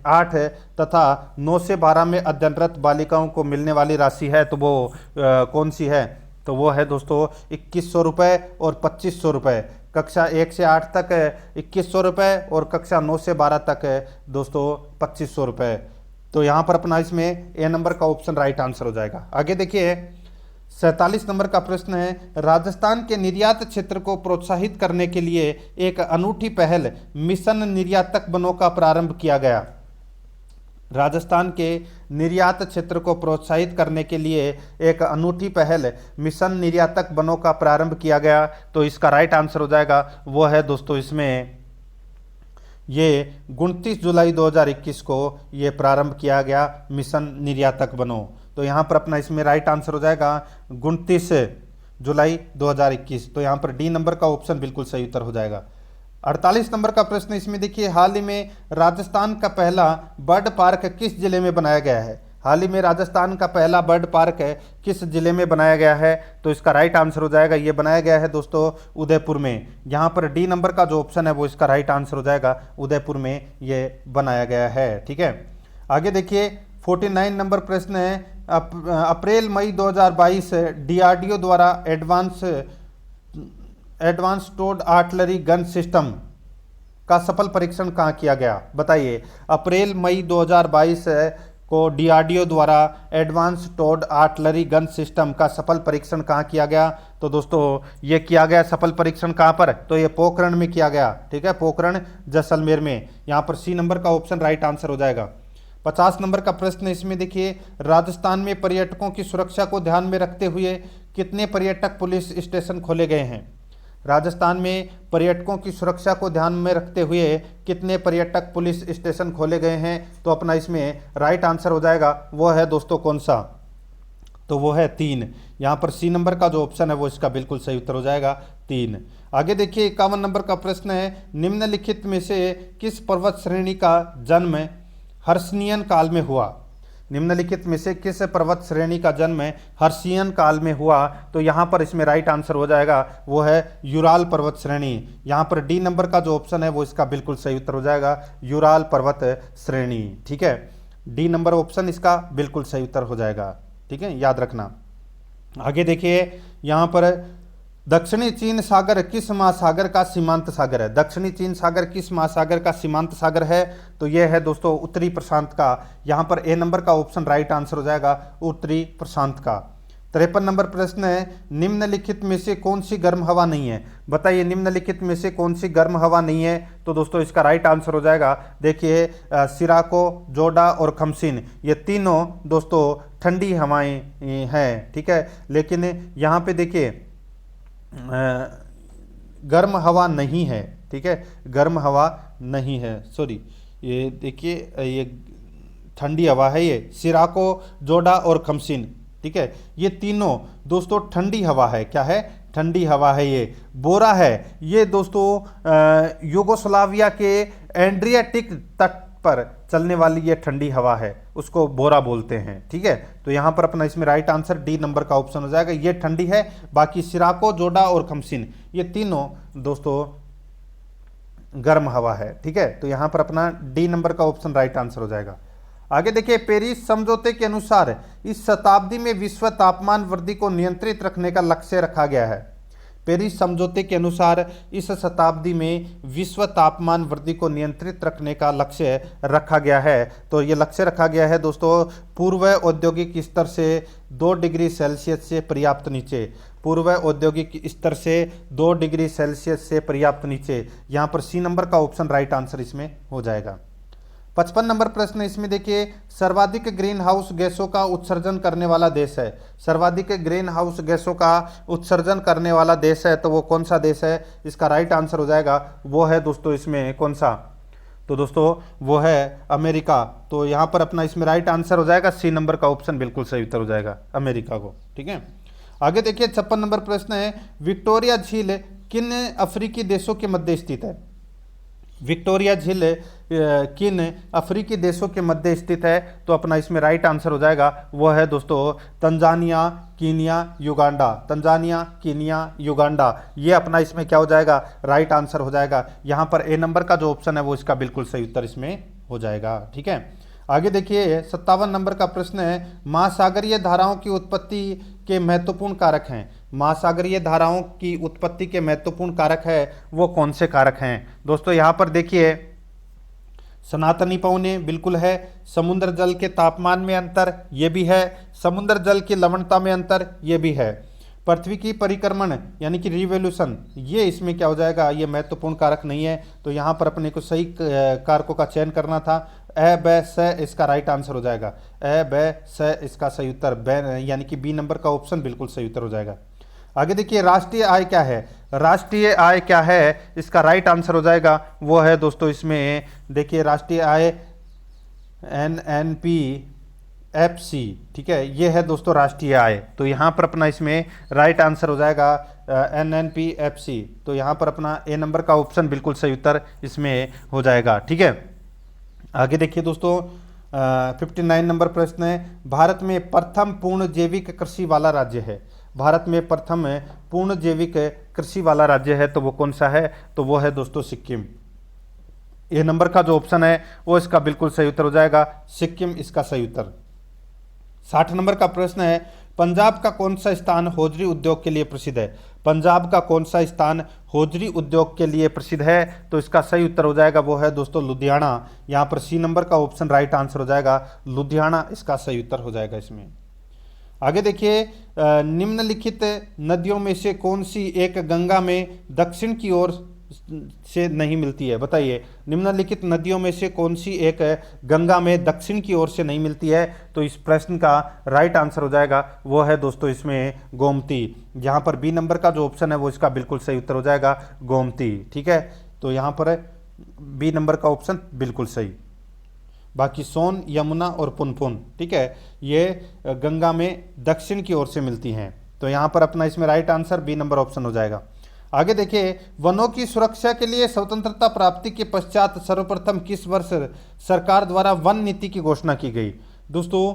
8 तथा 9 से 12 में अध्ययनरत बालिकाओं को मिलने वाली राशि है, तो वो कौन सी है? तो वो है दोस्तों 2100 रुपये और 2500 रुपये। कक्षा 1 से 8 तक 2100 रुपये और कक्षा 9 से 12 तक दोस्तों 2500 रुपये। तो यहाँ पर अपना इसमें ए नंबर का ऑप्शन राइट आंसर हो जाएगा। आगे देखिए 47 नंबर का प्रश्न है, राजस्थान के निर्यात क्षेत्र को प्रोत्साहित करने के लिए एक अनूठी पहल मिशन निर्यातक बनों का प्रारंभ किया गया। राजस्थान के निर्यात क्षेत्र को प्रोत्साहित करने के लिए एक अनूठी पहल मिशन निर्यातक बनों का प्रारंभ किया गया। तो इसका राइट आंसर हो जाएगा वो है दोस्तों इसमें ये 29 जुलाई 2021 को ये प्रारंभ किया गया मिशन निर्यातक बनो। तो यहाँ पर अपना इसमें राइट आंसर हो जाएगा 29 जुलाई 2021। तो यहाँ पर डी नंबर का ऑप्शन बिल्कुल सही उत्तर हो जाएगा। 48 नंबर का प्रश्न इसमें देखिए, हाल ही में राजस्थान का पहला बर्ड पार्क किस जिले में बनाया गया है? हाल ही में राजस्थान का पहला बर्ड पार्क है किस जिले में बनाया गया है? तो इसका राइट आंसर हो जाएगा ये बनाया गया है दोस्तों उदयपुर में। यहाँ पर डी नंबर का जो ऑप्शन है वो इसका राइट आंसर हो जाएगा, उदयपुर में ये बनाया गया है। ठीक है, आगे देखिए 49 नंबर प्रश्न है, अप्रैल मई 2022 DRDO द्वारा advance towed artillery gun system का सफल परीक्षण कहाँ किया गया? बताइए, अप्रैल मई 2022 को DRDO द्वारा advance towed artillery gun system का सफल परीक्षण कहाँ किया गया? तो दोस्तों ये किया गया सफल परीक्षण कहाँ पर? तो ये पोखरण में किया गया। ठीक है, पोखरण जैसलमेर में। यहाँ पर सी नंबर का ऑप्शन राइट आंसर हो जाएगा। 50 नंबर का प्रश्न इसमें देखिए, राजस्थान में पर्यटकों की सुरक्षा को ध्यान में रखते हुए कितने पर्यटक पुलिस स्टेशन खोले गए हैं? राजस्थान में पर्यटकों की सुरक्षा को ध्यान में रखते हुए कितने पर्यटक पुलिस स्टेशन खोले गए हैं? तो अपना इसमें राइट आंसर हो जाएगा वो है दोस्तों कौन सा? तो वो है 3। यहाँ पर सी नंबर का जो ऑप्शन है वो इसका बिल्कुल सही उत्तर हो जाएगा 3। आगे देखिए 51 नंबर का प्रश्न है, निम्नलिखित में से किस पर्वत श्रेणी का जन्म हर्षियन काल में हुआ? निम्नलिखित में से किस पर्वत श्रेणी का जन्म हर्षियन काल में हुआ? तो यहाँ पर इसमें राइट आंसर हो जाएगा वो है यूराल पर्वत श्रेणी। यहाँ पर डी नंबर का जो ऑप्शन है वो इसका बिल्कुल सही उत्तर हो जाएगा, यूराल पर्वत श्रेणी। ठीक है, डी नंबर ऑप्शन इसका बिल्कुल सही उत्तर हो जाएगा। ठीक है, याद रखना। आगे देखिए यहाँ पर दक्षिणी चीन सागर किस महासागर का सीमांत सागर है? दक्षिणी चीन सागर किस महासागर का सीमांत सागर है? तो यह है दोस्तों उत्तरी प्रशांत का। यहाँ पर ए नंबर का ऑप्शन राइट आंसर हो जाएगा उत्तरी प्रशांत का। 53 नंबर प्रश्न है, निम्नलिखित में से कौन सी गर्म हवा नहीं है? बताइए निम्नलिखित में से कौन सी गर्म हवा नहीं है? तो दोस्तों इसका राइट आंसर हो जाएगा देखिए सिराको, जोडा और खमसिन, ये तीनों दोस्तों ठंडी हवाएं हैं। ठीक है, लेकिन यहाँ पे देखिए गर्म हवा नहीं है। ठीक है, गर्म हवा नहीं है, सॉरी, ये देखिए ये ठंडी हवा है, ये सिराको, जोडा और खमसिन। ठीक है, ये तीनों दोस्तों ठंडी हवा है। क्या है? ठंडी हवा है। ये बोरा है, ये दोस्तों यूगोस्लाविया के एड्रियाटिक तट पर चलने वाली ये ठंडी हवा है, उसको बोरा बोलते हैं। ठीक है, तो यहाँ पर अपना इसमें राइट आंसर डी नंबर का ऑप्शन हो जाएगा, ये ठंडी है। बाकी सिराको, जोडा और खमसिन ये तीनों दोस्तों गर्म हवा है। ठीक है, तो यहाँ पर अपना डी नंबर का ऑप्शन राइट आंसर हो जाएगा। आगे देखिए, पेरिस समझौते के अनुसार इस शताब्दी में विश्व तापमान वृद्धि को नियंत्रित रखने का लक्ष्य रखा गया है। पेरिस समझौते के अनुसार इस शताब्दी में विश्व तापमान वृद्धि को नियंत्रित रखने का लक्ष्य रखा गया है। तो ये लक्ष्य रखा गया है दोस्तों पूर्व औद्योगिक स्तर से 2 डिग्री सेल्सियस से पर्याप्त नीचे, पूर्व औद्योगिक स्तर से 2 डिग्री सेल्सियस से पर्याप्त नीचे। यहाँ पर सी नंबर का ऑप्शन राइट आंसर इसमें हो जाएगा। 55 नंबर प्रश्न इसमें देखिए, सर्वाधिक ग्रीन हाउस गैसों का उत्सर्जन करने वाला देश है। सर्वाधिक ग्रीन हाउस गैसों का उत्सर्जन करने वाला देश है तो वो कौन सा देश है? इसका राइट आंसर हो जाएगा वो है दोस्तों इसमें कौन सा? तो दोस्तों वो है अमेरिका। तो यहाँ पर अपना इसमें राइट आंसर हो जाएगा सी नंबर का ऑप्शन बिल्कुल सही उत्तर हो जाएगा, अमेरिका को। ठीक है, आगे देखिए 56 नंबर प्रश्न है, विक्टोरिया झील किन अफ्रीकी देशों के मध्य स्थित है? विक्टोरिया झील किन अफ्रीकी देशों के मध्य स्थित है? तो अपना इसमें राइट आंसर हो जाएगा वो है दोस्तों Tanzania, Kenya, Uganda. Tanzania, Kenya, Uganda, ये अपना इसमें क्या हो जाएगा? राइट आंसर हो जाएगा। यहाँ पर ए नंबर का जो ऑप्शन है वो इसका बिल्कुल सही उत्तर इसमें हो जाएगा। ठीक है, आगे देखिए 57 नंबर का प्रश्न है, महासागरीय धाराओं की उत्पत्ति के महत्वपूर्ण कारक हैं। महासागरीय धाराओं की उत्पत्ति के महत्वपूर्ण कारक है वो कौन से कारक हैं? दोस्तों यहाँ पर देखिए सनातनी पवने बिल्कुल है, समुद्र जल के तापमान में अंतर ये भी है, समुद्र जल की लवणता में अंतर ये भी है, पृथ्वी की परिक्रमण यानी कि रिवोल्यूशन ये इसमें क्या हो जाएगा? ये महत्वपूर्ण कारक नहीं है। तो यहाँ पर अपने को सही कारकों का चयन करना था। अ ब स इसका राइट आंसर हो जाएगा, अ ब स इसका सही उत्तर यानी कि बी नंबर का ऑप्शन बिल्कुल सही उत्तर हो जाएगा। आगे देखिए राष्ट्रीय आय क्या है? राष्ट्रीय आय क्या है? इसका राइट आंसर हो जाएगा वो है दोस्तों इसमें देखिए राष्ट्रीय आय NNP-FC। ठीक है, ये है दोस्तों राष्ट्रीय आय। तो यहाँ पर अपना इसमें राइट आंसर हो जाएगा NNP-FC। तो यहाँ पर अपना ए नंबर का ऑप्शन बिल्कुल सही उत्तर इसमें हो जाएगा। ठीक है, आगे देखिए दोस्तों 59 नंबर प्रश्न है, भारत में प्रथम पूर्ण जैविक कृषि वाला राज्य है। भारत में प्रथम पूर्ण जैविक कृषि वाला राज्य है तो वो कौन सा है? तो वो है दोस्तों सिक्किम। ए नंबर का जो ऑप्शन है वो इसका बिल्कुल सही उत्तर हो जाएगा, सिक्किम इसका सही उत्तर। 60 नंबर का प्रश्न है, पंजाब का कौन सा स्थान हौजरी उद्योग के लिए प्रसिद्ध है? पंजाब का कौन सा स्थान हौजरी उद्योग के लिए प्रसिद्ध है? तो इसका सही उत्तर हो जाएगा वो है दोस्तों लुधियाना। यहाँ पर सी नंबर का ऑप्शन राइट आंसर हो जाएगा, लुधियाना इसका सही उत्तर हो जाएगा इसमें। आगे देखिए निम्नलिखित नदियों में से कौन सी एक गंगा में दक्षिण की ओर से नहीं मिलती है? बताइए, निम्नलिखित नदियों में से कौन सी एक गंगा में दक्षिण की ओर से नहीं मिलती है? तो इस प्रश्न का राइट आंसर हो जाएगा वो है दोस्तों इसमें गोमती। यहाँ पर बी नंबर का जो ऑप्शन है वो इसका बिल्कुल सही उत्तर हो जाएगा गोमती। ठीक है, तो यहाँ पर बी नंबर का ऑप्शन बिल्कुल सही। बाकी सोन, यमुना और पुनपुन ठीक है ये गंगा में दक्षिण की ओर से मिलती हैं। तो यहाँ पर अपना इसमें right answer B number option हो जाएगा। आगे देखिए वनों की सुरक्षा के लिए स्वतंत्रता प्राप्ति के पश्चात सर्वप्रथम किस वर्ष सरकार द्वारा वन नीति की घोषणा की गई? दोस्तों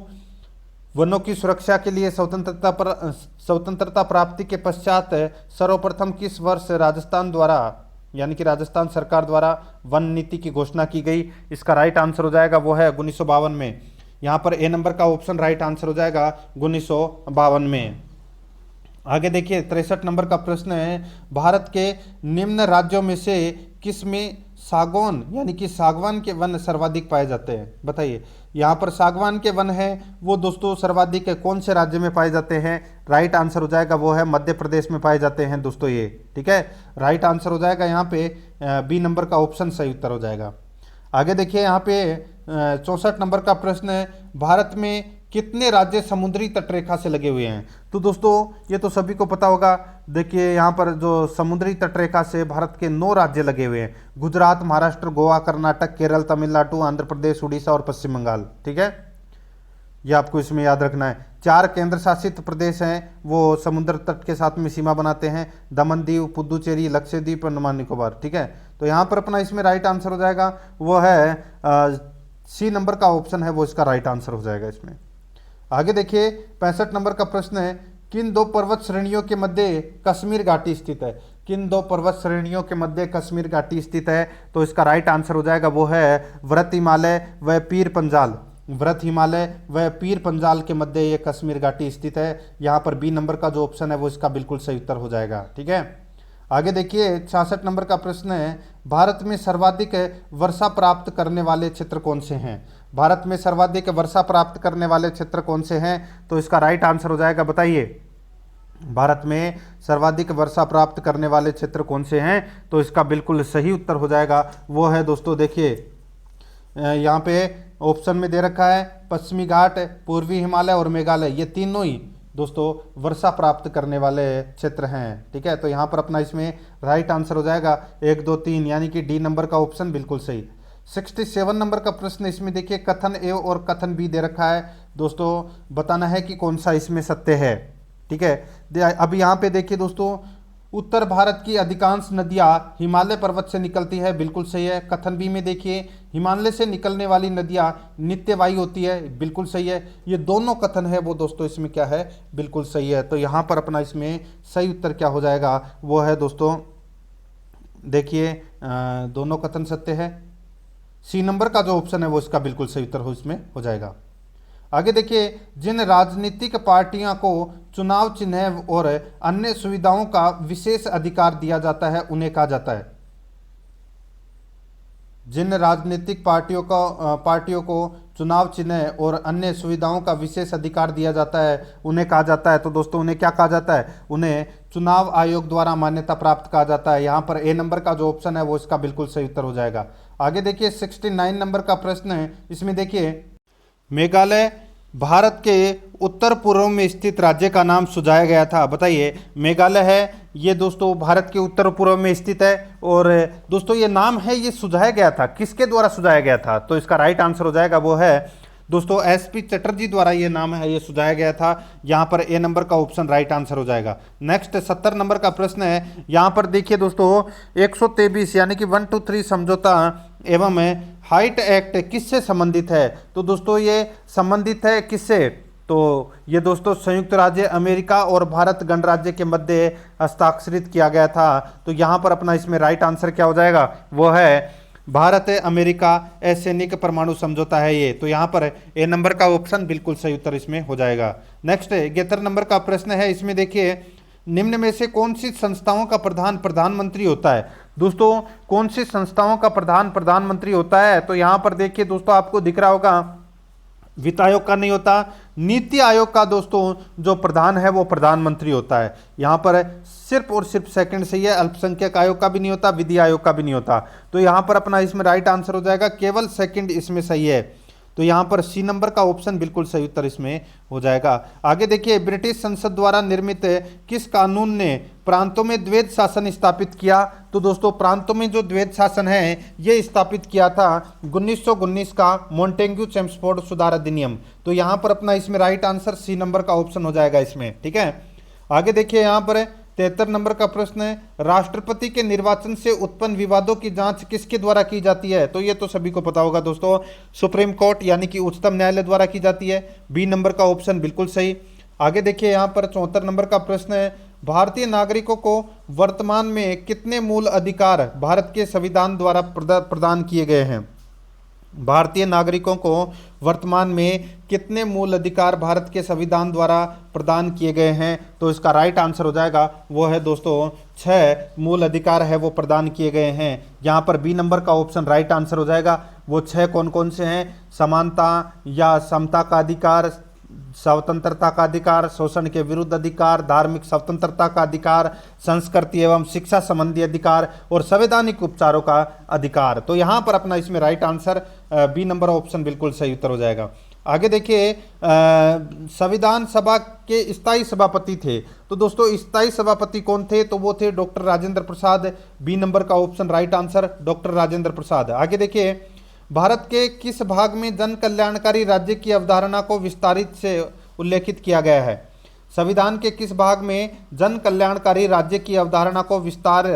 वनों की सुरक्षा के लिए स्वतंत्रता प्राप्ति के पश्चात सर्वप्रथम किस वर्ष राजस्थान द्वारा यानी कि राजस्थान सरकार द्वारा वन नीति की घोषणा की गई? इसका राइट आंसर हो जाएगा वो है 1952 में। यहाँ पर ए नंबर का ऑप्शन राइट आंसर हो जाएगा 1952 में। आगे देखिए 63 नंबर का प्रश्न है, भारत के निम्न राज्यों में से किस में सागौन यानी कि सागवान के वन सर्वाधिक पाए जाते हैं? बताइए, यहाँ पर सागवान के वन है वो दोस्तों सर्वाधिक कौन से राज्य में पाए जाते हैं? राइट आंसर हो जाएगा वो है मध्य प्रदेश में पाए जाते हैं दोस्तों ये। ठीक है, राइट आंसर हो जाएगा यहाँ पे बी नंबर का ऑप्शन सही उत्तर हो जाएगा। आगे देखिए यहाँ पे 64 नंबर का प्रश्न है, भारत में कितने राज्य समुद्री तटरेखा से लगे हुए हैं? तो दोस्तों ये तो सभी को पता होगा। देखिए यहाँ पर जो समुद्री तटरेखा से भारत के 9 राज्य लगे हुए हैं, गुजरात, महाराष्ट्र, गोवा, कर्नाटक, केरल, तमिलनाडु, आंध्र प्रदेश, उड़ीसा और पश्चिम बंगाल। ठीक है, ये आपको इसमें याद रखना है। 4 केंद्र शासित प्रदेश हैं वो समुद्र तट के साथ में सीमा बनाते हैं, दमन दीव, पुदुचेरी, लक्षद्वीप, अंडमान निकोबार। ठीक है, तो यहाँ पर अपना इसमें राइट आंसर हो जाएगा वो है सी नंबर का ऑप्शन है वो इसका राइट आंसर हो जाएगा इसमें। आगे देखिए 65 नंबर का प्रश्न है, किन 2 पर्वत श्रेणियों के मध्य कश्मीर घाटी स्थित है? किन 2 पर्वत श्रेणियों के मध्य कश्मीर घाटी स्थित है? तो इसका राइट आंसर हो जाएगा वो है व्रत हिमालय व पीर पंजाल। व्रत हिमालय व पीर पंजाल के मध्य ये कश्मीर घाटी स्थित है। यहाँ पर बी नंबर का जो ऑप्शन है वो इसका बिल्कुल सही उत्तर हो जाएगा। ठीक है, आगे देखिए 66 नंबर का प्रश्न है, भारत में सर्वाधिक वर्षा प्राप्त करने वाले क्षेत्र कौन से हैं? भारत में सर्वाधिक वर्षा प्राप्त करने वाले क्षेत्र कौन से हैं? तो इसका राइट आंसर हो जाएगा, बताइए, भारत में सर्वाधिक वर्षा प्राप्त करने वाले क्षेत्र कौन से हैं? तो इसका बिल्कुल सही उत्तर हो जाएगा वो है दोस्तों, देखिए यहाँ पे ऑप्शन में दे रखा है पश्चिमी घाट, पूर्वी हिमालय और मेघालय, ये तीनों ही दोस्तों वर्षा प्राप्त करने वाले क्षेत्र हैं। ठीक है, तो यहाँ पर अपना इसमें राइट आंसर हो जाएगा 1 2 3, यानी कि डी नंबर का ऑप्शन बिल्कुल सही। 67 नंबर का प्रश्न, इसमें देखिए कथन ए और कथन बी दे रखा है दोस्तों, बताना है कि कौन सा इसमें सत्य है। ठीक है, अब यहाँ पे देखिए दोस्तों, उत्तर भारत की अधिकांश नदियां हिमालय पर्वत से निकलती है, बिल्कुल सही है। कथन बी में देखिए हिमालय से निकलने वाली नदियां नित्यवायी होती है, बिल्कुल सही है। ये दोनों कथन है वो दोस्तों इसमें क्या है, बिल्कुल सही है। तो यहाँ पर अपना इसमें सही उत्तर क्या हो जाएगा, वो है दोस्तों, देखिए दोनों कथन सत्य है। सी नंबर का जो ऑप्शन है वो इसका बिल्कुल सही उत्तर हो इसमें हो जाएगा। आगे देखिए, जिन राजनीतिक पार्टियों को चुनाव चिन्ह और अन्य सुविधाओं का विशेष अधिकार दिया जाता है उन्हें कहा जाता है? जिन राजनीतिक पार्टियों को चुनाव चिन्ह और अन्य सुविधाओं का विशेष अधिकार दिया जाता है उन्हें कहा जाता है, तो दोस्तों उन्हें क्या कहा जाता है? उन्हें चुनाव आयोग द्वारा मान्यता प्राप्त कहा जाता है। यहाँ पर ए नंबर का जो ऑप्शन है वो इसका बिल्कुल सही उत्तर हो जाएगा। आगे देखिए 69 नंबर का प्रश्न है, इसमें देखिए मेघालय भारत के उत्तर पूर्व में स्थित राज्य का नाम सुझाया गया था, बताइए। मेघालय है ये दोस्तों भारत के उत्तर पूर्व में स्थित है, और दोस्तों ये नाम है ये सुझाया गया था, किसके द्वारा सुझाया गया था? तो इसका राइट आंसर हो जाएगा वो है दोस्तों एसपी चटर्जी द्वारा ये नाम है ये सुझाया गया था। यहाँ पर ए नंबर का ऑप्शन राइट आंसर हो जाएगा। नेक्स्ट 70 नंबर का प्रश्न है, यहाँ पर देखिए दोस्तों 123 यानी कि 123 समझौता एवं हाइट एक्ट किससे संबंधित है? तो दोस्तों ये संबंधित है किससे? तो ये दोस्तों संयुक्त राज्य अमेरिका और भारत गणराज्य के मध्य हस्ताक्षरित किया गया था। तो यहाँ पर अपना इसमें राइट आंसर क्या हो जाएगा, वो है भारत अमेरिका असैनिक परमाणु समझौता है ये। तो यहाँ पर ए नंबर का ऑप्शन बिल्कुल सही उत्तर इसमें हो जाएगा। नेक्स्ट 71 नंबर का प्रश्न है, इसमें देखिए निम्न में से कौन सी संस्थाओं का प्रधान प्रधानमंत्री होता है? दोस्तों कौन सी संस्थाओं का प्रधान प्रधानमंत्री होता है? तो यहाँ पर देखिए दोस्तों आपको दिख रहा होगा वित्त आयोग का नहीं होता, नीति आयोग का दोस्तों जो प्रधान है वो प्रधानमंत्री होता है। यहाँ पर सिर्फ और सिर्फ सेकंड सही है, अल्पसंख्यक आयोग का भी नहीं होता, विधि आयोग का भी नहीं होता। तो यहाँ पर अपना इसमें राइट आंसर हो जाएगा, केवल सेकंड इसमें सही है। तो यहाँ पर सी नंबर का ऑप्शन बिल्कुल सही उत्तर इसमें हो जाएगा। आगे देखिए, ब्रिटिश संसद द्वारा निर्मित किस कानून ने प्रांतों में द्वैध शासन स्थापित किया? तो दोस्तों प्रांतों में जो द्वैध शासन है ये स्थापित किया था 1919 का मॉन्टेग्यू चेम्सफोर्ड सुधार अधिनियम। तो यहाँ पर अपना इसमें राइट आंसर सी नंबर का ऑप्शन हो जाएगा इसमें। ठीक है, आगे देखिए यहाँ पर 73 नंबर का प्रश्न है, राष्ट्रपति के निर्वाचन से उत्पन्न विवादों की जांच किसके द्वारा की जाती है? तो ये तो सभी को पता होगा दोस्तों, सुप्रीम कोर्ट यानी कि उच्चतम न्यायालय द्वारा की जाती है। बी नंबर का ऑप्शन बिल्कुल सही। आगे देखिए यहाँ पर 74 नंबर का प्रश्न है, भारतीय नागरिकों को वर्तमान में कितने मूल अधिकार भारत के संविधान द्वारा प्रदान किए गए हैं? भारतीय नागरिकों को वर्तमान में कितने मूल अधिकार भारत के संविधान द्वारा प्रदान किए गए हैं? तो इसका राइट आंसर हो जाएगा वो है दोस्तों 6 मूल अधिकार है वो प्रदान किए गए हैं। यहाँ पर बी नंबर का ऑप्शन राइट आंसर हो जाएगा। वो 6 कौन कौन से हैं? समानता या समता का अधिकार, स्वतंत्रता का अधिकार, शोषण के विरुद्ध अधिकार, धार्मिक स्वतंत्रता का अधिकार, संस्कृति एवं शिक्षा संबंधी अधिकार और संवैधानिक उपचारों का अधिकार। तो यहाँ पर अपना इसमें right answer B number option बिल्कुल सही उत्तर हो जाएगा। आगे देखिए, संविधान सभा के स्थायी सभापति थे। तो दोस्तों स्थायी सभापति कौन थे? तो वो थे doctor Rajendra Prasad. B number का option right answer doctor Rajendra Prasad. आगे देखिए, भारत के किस भाग में जन कल्याणकारी राज्य की अवधारणा को विस्तारित से उल्लेखित किया गया है? संविधान के किस भाग में जन कल्याणकारी राज्य की अवधारणा को विस्तार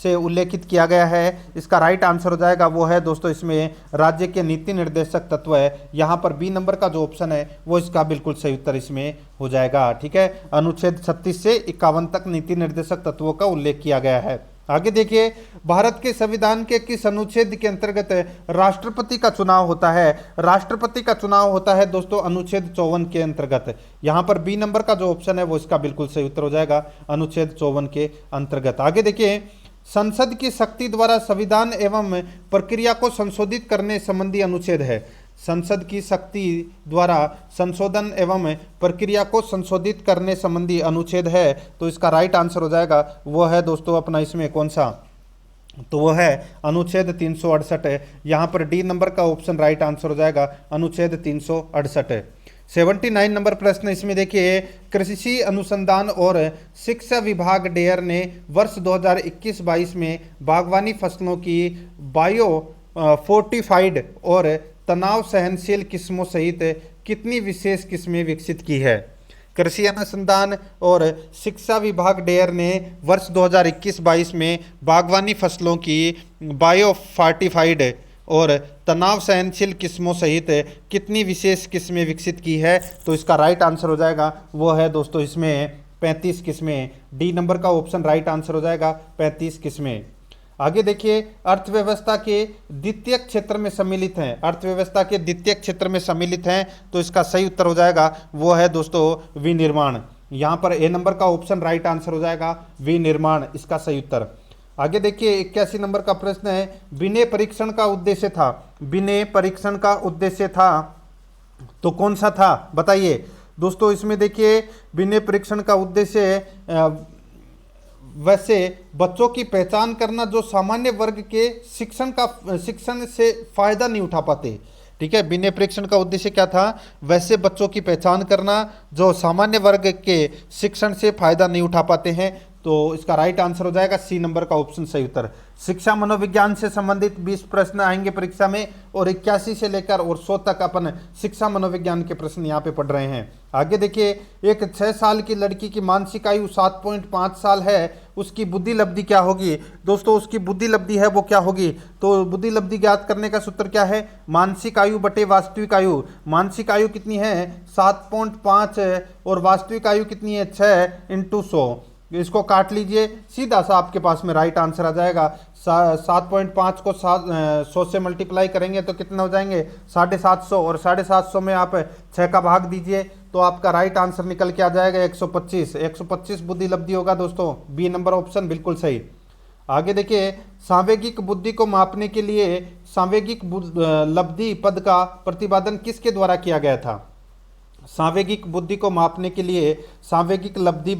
से उल्लेखित किया गया है? इसका राइट आंसर हो जाएगा वो है दोस्तों इसमें राज्य के नीति निर्देशक तत्व है। यहाँ पर बी नंबर का जो ऑप्शन है वो इसका बिल्कुल सही उत्तर इसमें हो जाएगा। ठीक है, अनुच्छेद 36 से 51 तक नीति निर्देशक तत्वों का उल्लेख किया गया है। आगे देखिए, भारत के संविधान के किस अनुच्छेद के अंतर्गत राष्ट्रपति का चुनाव होता है? राष्ट्रपति का चुनाव होता है दोस्तों अनुच्छेद 54 के अंतर्गत। यहां पर बी नंबर का जो ऑप्शन है वो इसका बिल्कुल सही उत्तर हो जाएगा, अनुच्छेद 54 के अंतर्गत। आगे देखिए, संसद की शक्ति द्वारा संविधान एवं प्रक्रिया को संशोधित करने संबंधी अनुच्छेद है। संसद की शक्ति द्वारा संशोधन एवं प्रक्रिया को संशोधित करने संबंधी अनुच्छेद है, तो इसका राइट आंसर हो जाएगा वो है दोस्तों अपना इसमें कौन सा, तो वो है अनुच्छेद 368। यहाँ पर डी नंबर का ऑप्शन राइट आंसर हो जाएगा, अनुच्छेद 368। 79 नंबर प्रश्न इसमें देखिए, कृषि अनुसंधान और शिक्षा विभाग डेयर ने वर्ष 2021-22 में बागवानी फसलों की बायो फोर्टिफाइड और तनाव सहनशील किस्मों सहित कितनी विशेष किस्में विकसित की है? कृषि अनुसंधान और शिक्षा विभाग डेयर ने वर्ष 2021-22 में बागवानी फसलों की बायो फोर्टिफाइड और तनाव सहनशील किस्मों सहित कितनी विशेष किस्में विकसित की है? तो इसका राइट आंसर हो जाएगा वो है दोस्तों इसमें 35 किस्में। डी नंबर का ऑप्शन राइट आंसर हो जाएगा 35 किस्में। आगे देखिए, अर्थव्यवस्था के द्वितीय क्षेत्र में सम्मिलित हैं, अर्थव्यवस्था के द्वितीय क्षेत्र में सम्मिलित हैं, तो इसका सही उत्तर हो जाएगा वो है दोस्तों विनिर्माण। यहाँ पर ए नंबर का ऑप्शन राइट आंसर हो जाएगा विनिर्माण, इसका सही उत्तर। आगे देखिए, 81 नंबर का प्रश्न है, विनय परीक्षण का उद्देश्य था, विनय परीक्षण का उद्देश्य था तो कौन सा था बताइए दोस्तों? इसमें देखिए, विनय परीक्षण का उद्देश्य वैसे बच्चों की पहचान करना जो सामान्य वर्ग के शिक्षण से फायदा नहीं उठा पाते। ठीक है, विनय परीक्षण का उद्देश्य क्या था? वैसे बच्चों की पहचान करना जो सामान्य वर्ग के शिक्षण से फायदा नहीं उठा पाते हैं, तो इसका राइट आंसर हो जाएगा सी नंबर का ऑप्शन सही उत्तर। शिक्षा मनोविज्ञान से संबंधित 20 प्रश्न आएंगे परीक्षा में, और 81 से लेकर और 100 तक अपन शिक्षा मनोविज्ञान के प्रश्न यहाँ पे पढ़ रहे हैं। आगे देखिए, एक 6 साल की लड़की की मानसिक आयु 7.5 साल है, उसकी बुद्धि लब्धि क्या होगी? दोस्तों उसकी बुद्धि लब्धि है वो क्या होगी? तो बुद्धि लब्धि ज्ञात करने का सूत्र क्या है? मानसिक आयु बटे वास्तविक आयु। मानसिक आयु कितनी है? 7.5 और वास्तविक आयु कितनी है? 6 × 100। इसको काट लीजिए, सीधा सा आपके पास में राइट आंसर आ जाएगा। 7.5 को 100 से मल्टीप्लाई करेंगे तो कितना हो जाएंगे? 750, और 750 में आप 6 का भाग दीजिए तो आपका राइट आंसर निकल के आ जाएगा 125। 125 बुद्धि लब्धि होगा दोस्तों, बी नंबर ऑप्शन बिल्कुल सही। आगे देखिए, सांवेगिक बुद्धि को मापने के लिए सांवेगिक लब्धि पद का प्रतिपादन किसके द्वारा किया गया था? सांवेगिक बुद्धि को मापने के लिए सांवेगिक लब्धि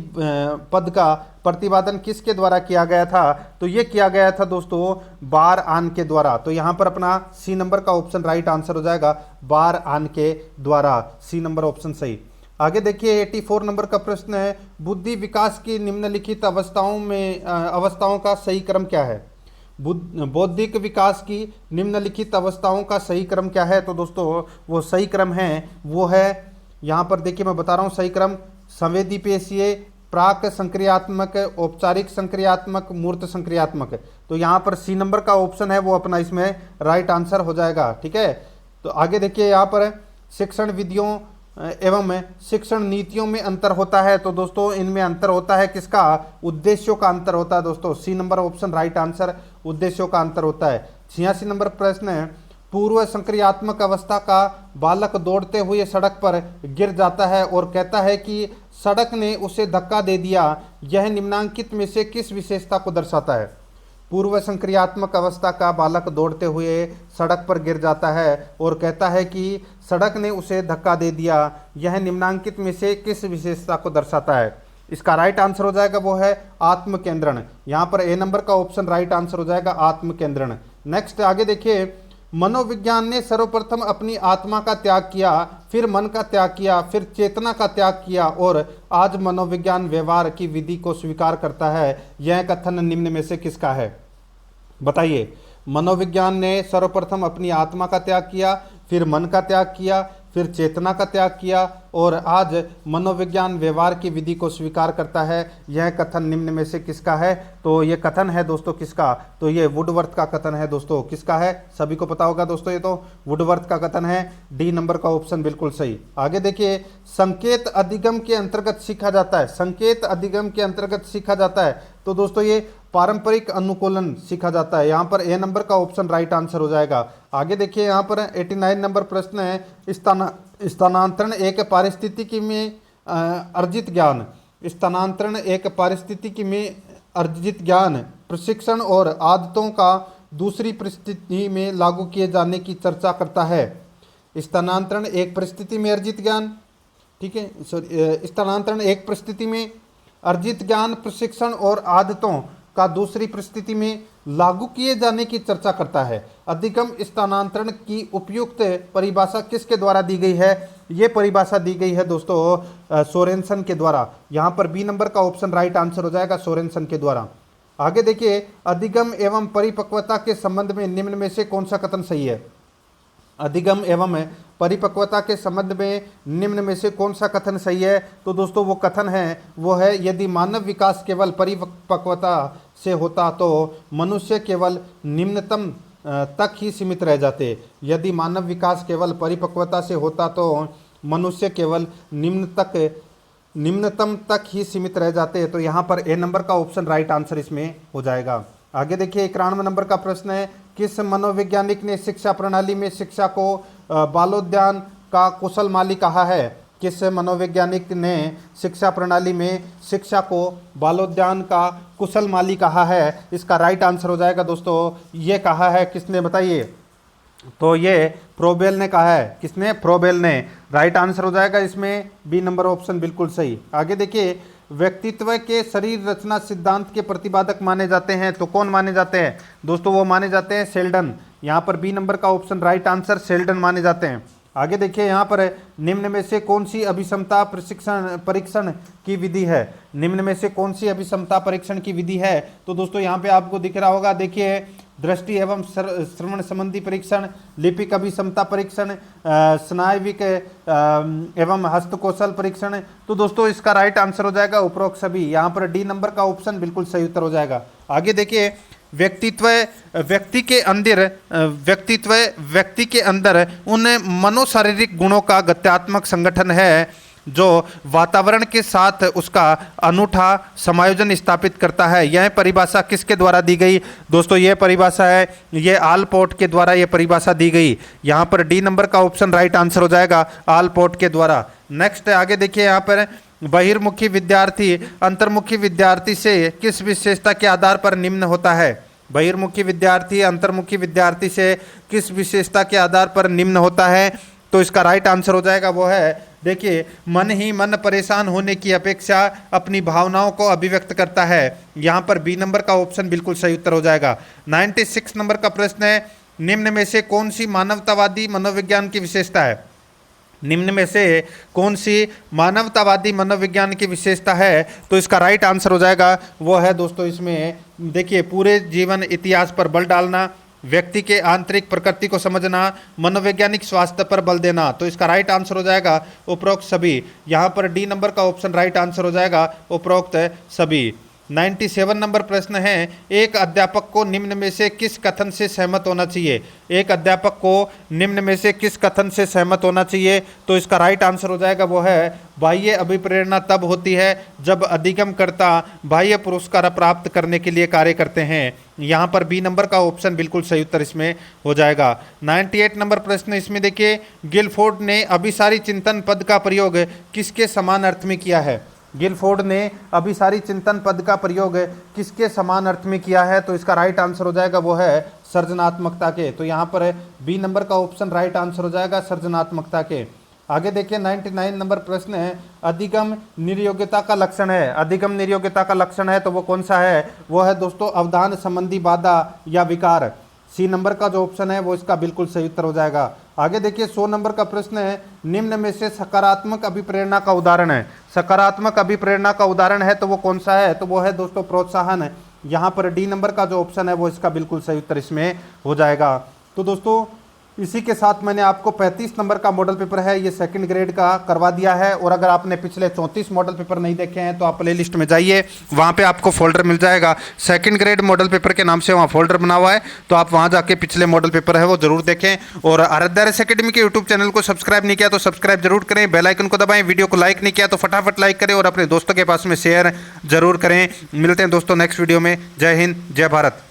पद का प्रतिपादन किसके द्वारा किया गया था? तो ये किया गया था दोस्तों बार आन के द्वारा। तो यहाँ पर अपना सी नंबर का ऑप्शन राइट आंसर हो जाएगा, बार आन के द्वारा, सी नंबर ऑप्शन सही। आगे देखिए, 84 नंबर का प्रश्न है, बुद्धि विकास की निम्नलिखित अवस्थाओं का सही क्रम क्या है? बौद्धिक विकास की निम्नलिखित अवस्थाओं का सही क्रम क्या है? तो दोस्तों वो सही क्रम है वो है, यहाँ पर देखिए मैं बता रहा हूँ सही क्रम, संवेदीपेशीय, प्राक संक्रियात्मक, औपचारिक संक्रियात्मक, मूर्त संक्रियात्मक। तो यहाँ पर सी नंबर का ऑप्शन है वो अपना इसमें राइट आंसर हो जाएगा। ठीक है, तो आगे देखिए, यहाँ पर शिक्षण विधियों एवं शिक्षण नीतियों में अंतर होता है, तो दोस्तों इनमें अंतर होता है किसका? उद्देश्यों का अंतर होता है दोस्तों, C number option right answer, उद्देश्यों का अंतर होता है। 86 नंबर प्रश्न है, पूर्व संक्रियात्मक अवस्था का बालक दौड़ते हुए सड़क पर गिर जाता है और कहता है कि सड़क ने उसे धक्का दे दिया, यह निम्नांकित में से किस विशेषता को दर्शाता है? पूर्व संक्रियात्मक अवस्था का बालक दौड़ते हुए सड़क पर गिर जाता है और कहता है कि सड़क ने उसे धक्का दे दिया, यह निम्नांकित में से किस विशेषता को दर्शाता है? इसका राइट आंसर हो जाएगा वो है आत्मकेंद्रण। यहाँ पर ए नंबर का ऑप्शन राइट आंसर हो जाएगा आत्मकेंद्रण। नेक्स्ट आगे देखिए, मनोविज्ञान ने सर्वप्रथम अपनी आत्मा का त्याग किया, फिर मन का त्याग किया, फिर चेतना का त्याग किया, और आज मनोविज्ञान व्यवहार की विधि को स्वीकार करता है, यह कथन निम्न में से किसका है? बताइए। मनोविज्ञान ने सर्वप्रथम अपनी आत्मा का त्याग किया, फिर मन का त्याग किया, फिर चेतना का त्याग किया, और आज मनोविज्ञान व्यवहार की विधि को स्वीकार करता है। यह कथन निम्न में से किसका है? तो ये कथन है दोस्तों किसका? तो ये वुडवर्थ का कथन है दोस्तों। किसका है? सभी को पता होगा दोस्तों, ये तो वुडवर्थ का कथन है। डी नंबर का ऑप्शन बिल्कुल सही। आगे देखिए, संकेत अधिगम के अंतर्गत सीखा जाता है। संकेत अधिगम के अंतर्गत सीखा जाता है तो दोस्तों ये पारंपरिक अनुकूलन सीखा जाता है। यहाँ पर ए नंबर का ऑप्शन राइट आंसर हो जाएगा। आगे देखिए, यहाँ पर 89 नंबर प्रश्न है, स्थानांतरण एक पारिस्थितिकी में अर्जित ज्ञान। स्थानांतरण एक पारिस्थितिकी में अर्जित ज्ञान, प्रशिक्षण और आदतों का दूसरी परिस्थिति में लागू किए जाने की चर्चा करता है। स्थानांतरण एक परिस्थिति में अर्जित ज्ञान, ठीक है, सॉरी, स्थानांतरण एक परिस्थिति में अर्जित ज्ञान, प्रशिक्षण और आदतों का दूसरी परिस्थिति में लागू किए जाने की चर्चा करता है। अधिगम स्थानांतरण की उपयुक्त परिभाषा किसके द्वारा दी गई है? ये परिभाषा दी गई है दोस्तों सोरेनसन के द्वारा। यहाँ पर बी नंबर का ऑप्शन राइट आंसर हो जाएगा, सोरेनसन के द्वारा। आगे देखिए, अधिगम एवं परिपक्वता के संबंध में निम्न में से कौन सा कथन सही है? अधिगम एवं परिपक्वता के संबंध में निम्न में से कौन सा कथन सही है? तो दोस्तों वो कथन है वो है, यदि मानव विकास केवल परिपक्वता से होता तो मनुष्य केवल निम्नतम तक ही सीमित रह जाते। यदि मानव विकास केवल परिपक्वता से होता तो मनुष्य केवल निम्नतम तक ही सीमित रह जाते। तो यहाँ पर ए नंबर का ऑप्शन राइट आंसर इसमें हो जाएगा। आगे देखिए, 91 नंबर का प्रश्न है, किस मनोवैज्ञानिक ने शिक्षा प्रणाली में शिक्षा को बालोद्यान का कुशल माली कहा है? किस मनोवैज्ञानिक ने शिक्षा प्रणाली में शिक्षा को बालोद्यान का कुशल माली कहा है? इसका राइट आंसर हो जाएगा दोस्तों, ये कहा है किसने बताइए? तो ये फ्रोबेल ने कहा है। किसने? फ्रोबेल ने। राइट आंसर हो जाएगा इसमें बी नंबर ऑप्शन बिल्कुल सही। आगे देखिए, व्यक्तित्व के शरीर रचना सिद्धांत के प्रतिपादक माने जाते हैं तो कौन माने जाते हैं? दोस्तों वो माने जाते हैं शेल्डन। यहाँ पर बी नंबर का ऑप्शन राइट आंसर, शेल्डन माने जाते हैं। आगे देखिए, यहाँ पर निम्न में से कौन सी अभिक्षमता परीक्षण की विधि है? निम्न में से कौन सी अभिक्षमता परीक्षण की विधि है? तो दोस्तों यहाँ पे आपको दिख रहा होगा, देखिए, दृष्टि एवं श्रवण संबंधी परीक्षण, लिपिक अभिक्षमता परीक्षण, स्नायविक एवं हस्तकौशल परीक्षण। तो दोस्तों इसका राइट आंसर हो जाएगा उपरोक्त सभी। यहाँ पर डी नंबर का ऑप्शन बिल्कुल सही उत्तर हो जाएगा। आगे देखिए, व्यक्ति के अंदर उन मनोशारीरिक गुणों का गत्यात्मक संगठन है जो वातावरण के साथ उसका अनूठा समायोजन स्थापित करता है। यह परिभाषा किसके द्वारा दी गई? दोस्तों ये परिभाषा है, ये आलपोर्ट के द्वारा ये परिभाषा दी गई। यहाँ पर डी नंबर का ऑप्शन राइट आंसर हो जाएगा, आलपोर्ट के द्वारा। नेक्स्ट आगे देखिए, यहाँ पर बहिर्मुखी विद्यार्थी अंतर्मुखी विद्यार्थी से किस विशेषता के आधार पर निम्न होता है? बहिर्मुखी विद्यार्थी अंतर्मुखी विद्यार्थी से किस विशेषता के आधार पर निम्न होता है? तो इसका राइट आंसर हो जाएगा वो है, देखिए, मन ही मन परेशान होने की अपेक्षा अपनी भावनाओं को अभिव्यक्त करता है। यहाँ पर बी नंबर का ऑप्शन बिल्कुल सही उत्तर हो जाएगा। 96 नंबर का प्रश्न है, निम्न में से कौन सी मानवतावादी मनोविज्ञान की विशेषता है? निम्न में से कौन सी मानवतावादी मनोविज्ञान की विशेषता है? तो इसका राइट आंसर हो जाएगा वो है दोस्तों, इसमें देखिए, पूरे जीवन इतिहास पर बल डालना, व्यक्ति के आंतरिक प्रकृति को समझना, मनोवैज्ञानिक स्वास्थ्य पर बल देना। तो इसका राइट आंसर हो जाएगा उपरोक्त सभी। यहाँ पर डी नंबर का ऑप्शन राइट आंसर हो जाएगा उपरोक्त सभी। 97 नंबर प्रश्न है, एक अध्यापक को निम्न में से किस कथन से सहमत होना चाहिए? एक अध्यापक को निम्न में से किस कथन से सहमत होना चाहिए? तो इसका राइट आंसर हो जाएगा वो है, बाह्य अभिप्रेरणा तब होती है जब अधिगमकर्ता बाह्य पुरस्कार प्राप्त करने के लिए कार्य करते हैं। यहाँ पर बी नंबर का ऑप्शन बिल्कुल सही उत्तर इसमें हो जाएगा। 98 नंबर प्रश्न इसमें देखिए, गिलफोर्ड ने अभिसारी चिंतन पद का प्रयोग किसके समान अर्थ में किया है? गिलफोर्ड ने अभिसारी चिंतन पद का प्रयोग किसके समान अर्थ में किया है? तो इसका राइट आंसर हो जाएगा वो है सृजनात्मकता के। तो यहाँ पर बी नंबर का ऑप्शन राइट आंसर हो जाएगा सृजनात्मकता के। आगे देखिए, 99 नंबर प्रश्न है, अधिगम निर्योग्यता का लक्षण है। अधिगम निर्योग्यता का लक्षण है तो वो कौन सा है? वो है दोस्तों अवधान संबंधी बाधा या विकार। सी नंबर का जो ऑप्शन है वो इसका बिल्कुल सही उत्तर हो जाएगा। आगे देखिए, 100 नंबर का प्रश्न है, निम्न में से सकारात्मक अभिप्रेरणा का उदाहरण है। सकारात्मक अभिप्रेरणा का उदाहरण है तो वो कौन सा है? तो वो है दोस्तों प्रोत्साहन है। यहाँ पर डी नंबर का जो ऑप्शन है वो इसका बिल्कुल सही उत्तर इसमें हो जाएगा। तो दोस्तों इसी के साथ मैंने आपको 35 नंबर का मॉडल पेपर है, ये सेकंड ग्रेड का करवा दिया है। और अगर आपने पिछले 34 मॉडल पेपर नहीं देखे हैं तो आप प्ले लिस्ट में जाइए, वहाँ पे आपको फोल्डर मिल जाएगा सेकंड ग्रेड मॉडल पेपर के नाम से, वहाँ फोल्डर बना हुआ है, तो आप वहाँ जाके पिछले मॉडल पेपर है वो जरूर देखें। और आराध्या RS एकेडमी के यूट्यूब चैनल को सब्सक्राइब नहीं किया तो सब्सक्राइब जरूर करें, बेल आइकन को दबाएं, वीडियो को लाइक नहीं किया तो फटाफट लाइक करें और अपने दोस्तों के पास में शेयर जरूर करें। मिलते हैं दोस्तों नेक्स्ट वीडियो में। जय हिंद, जय भारत।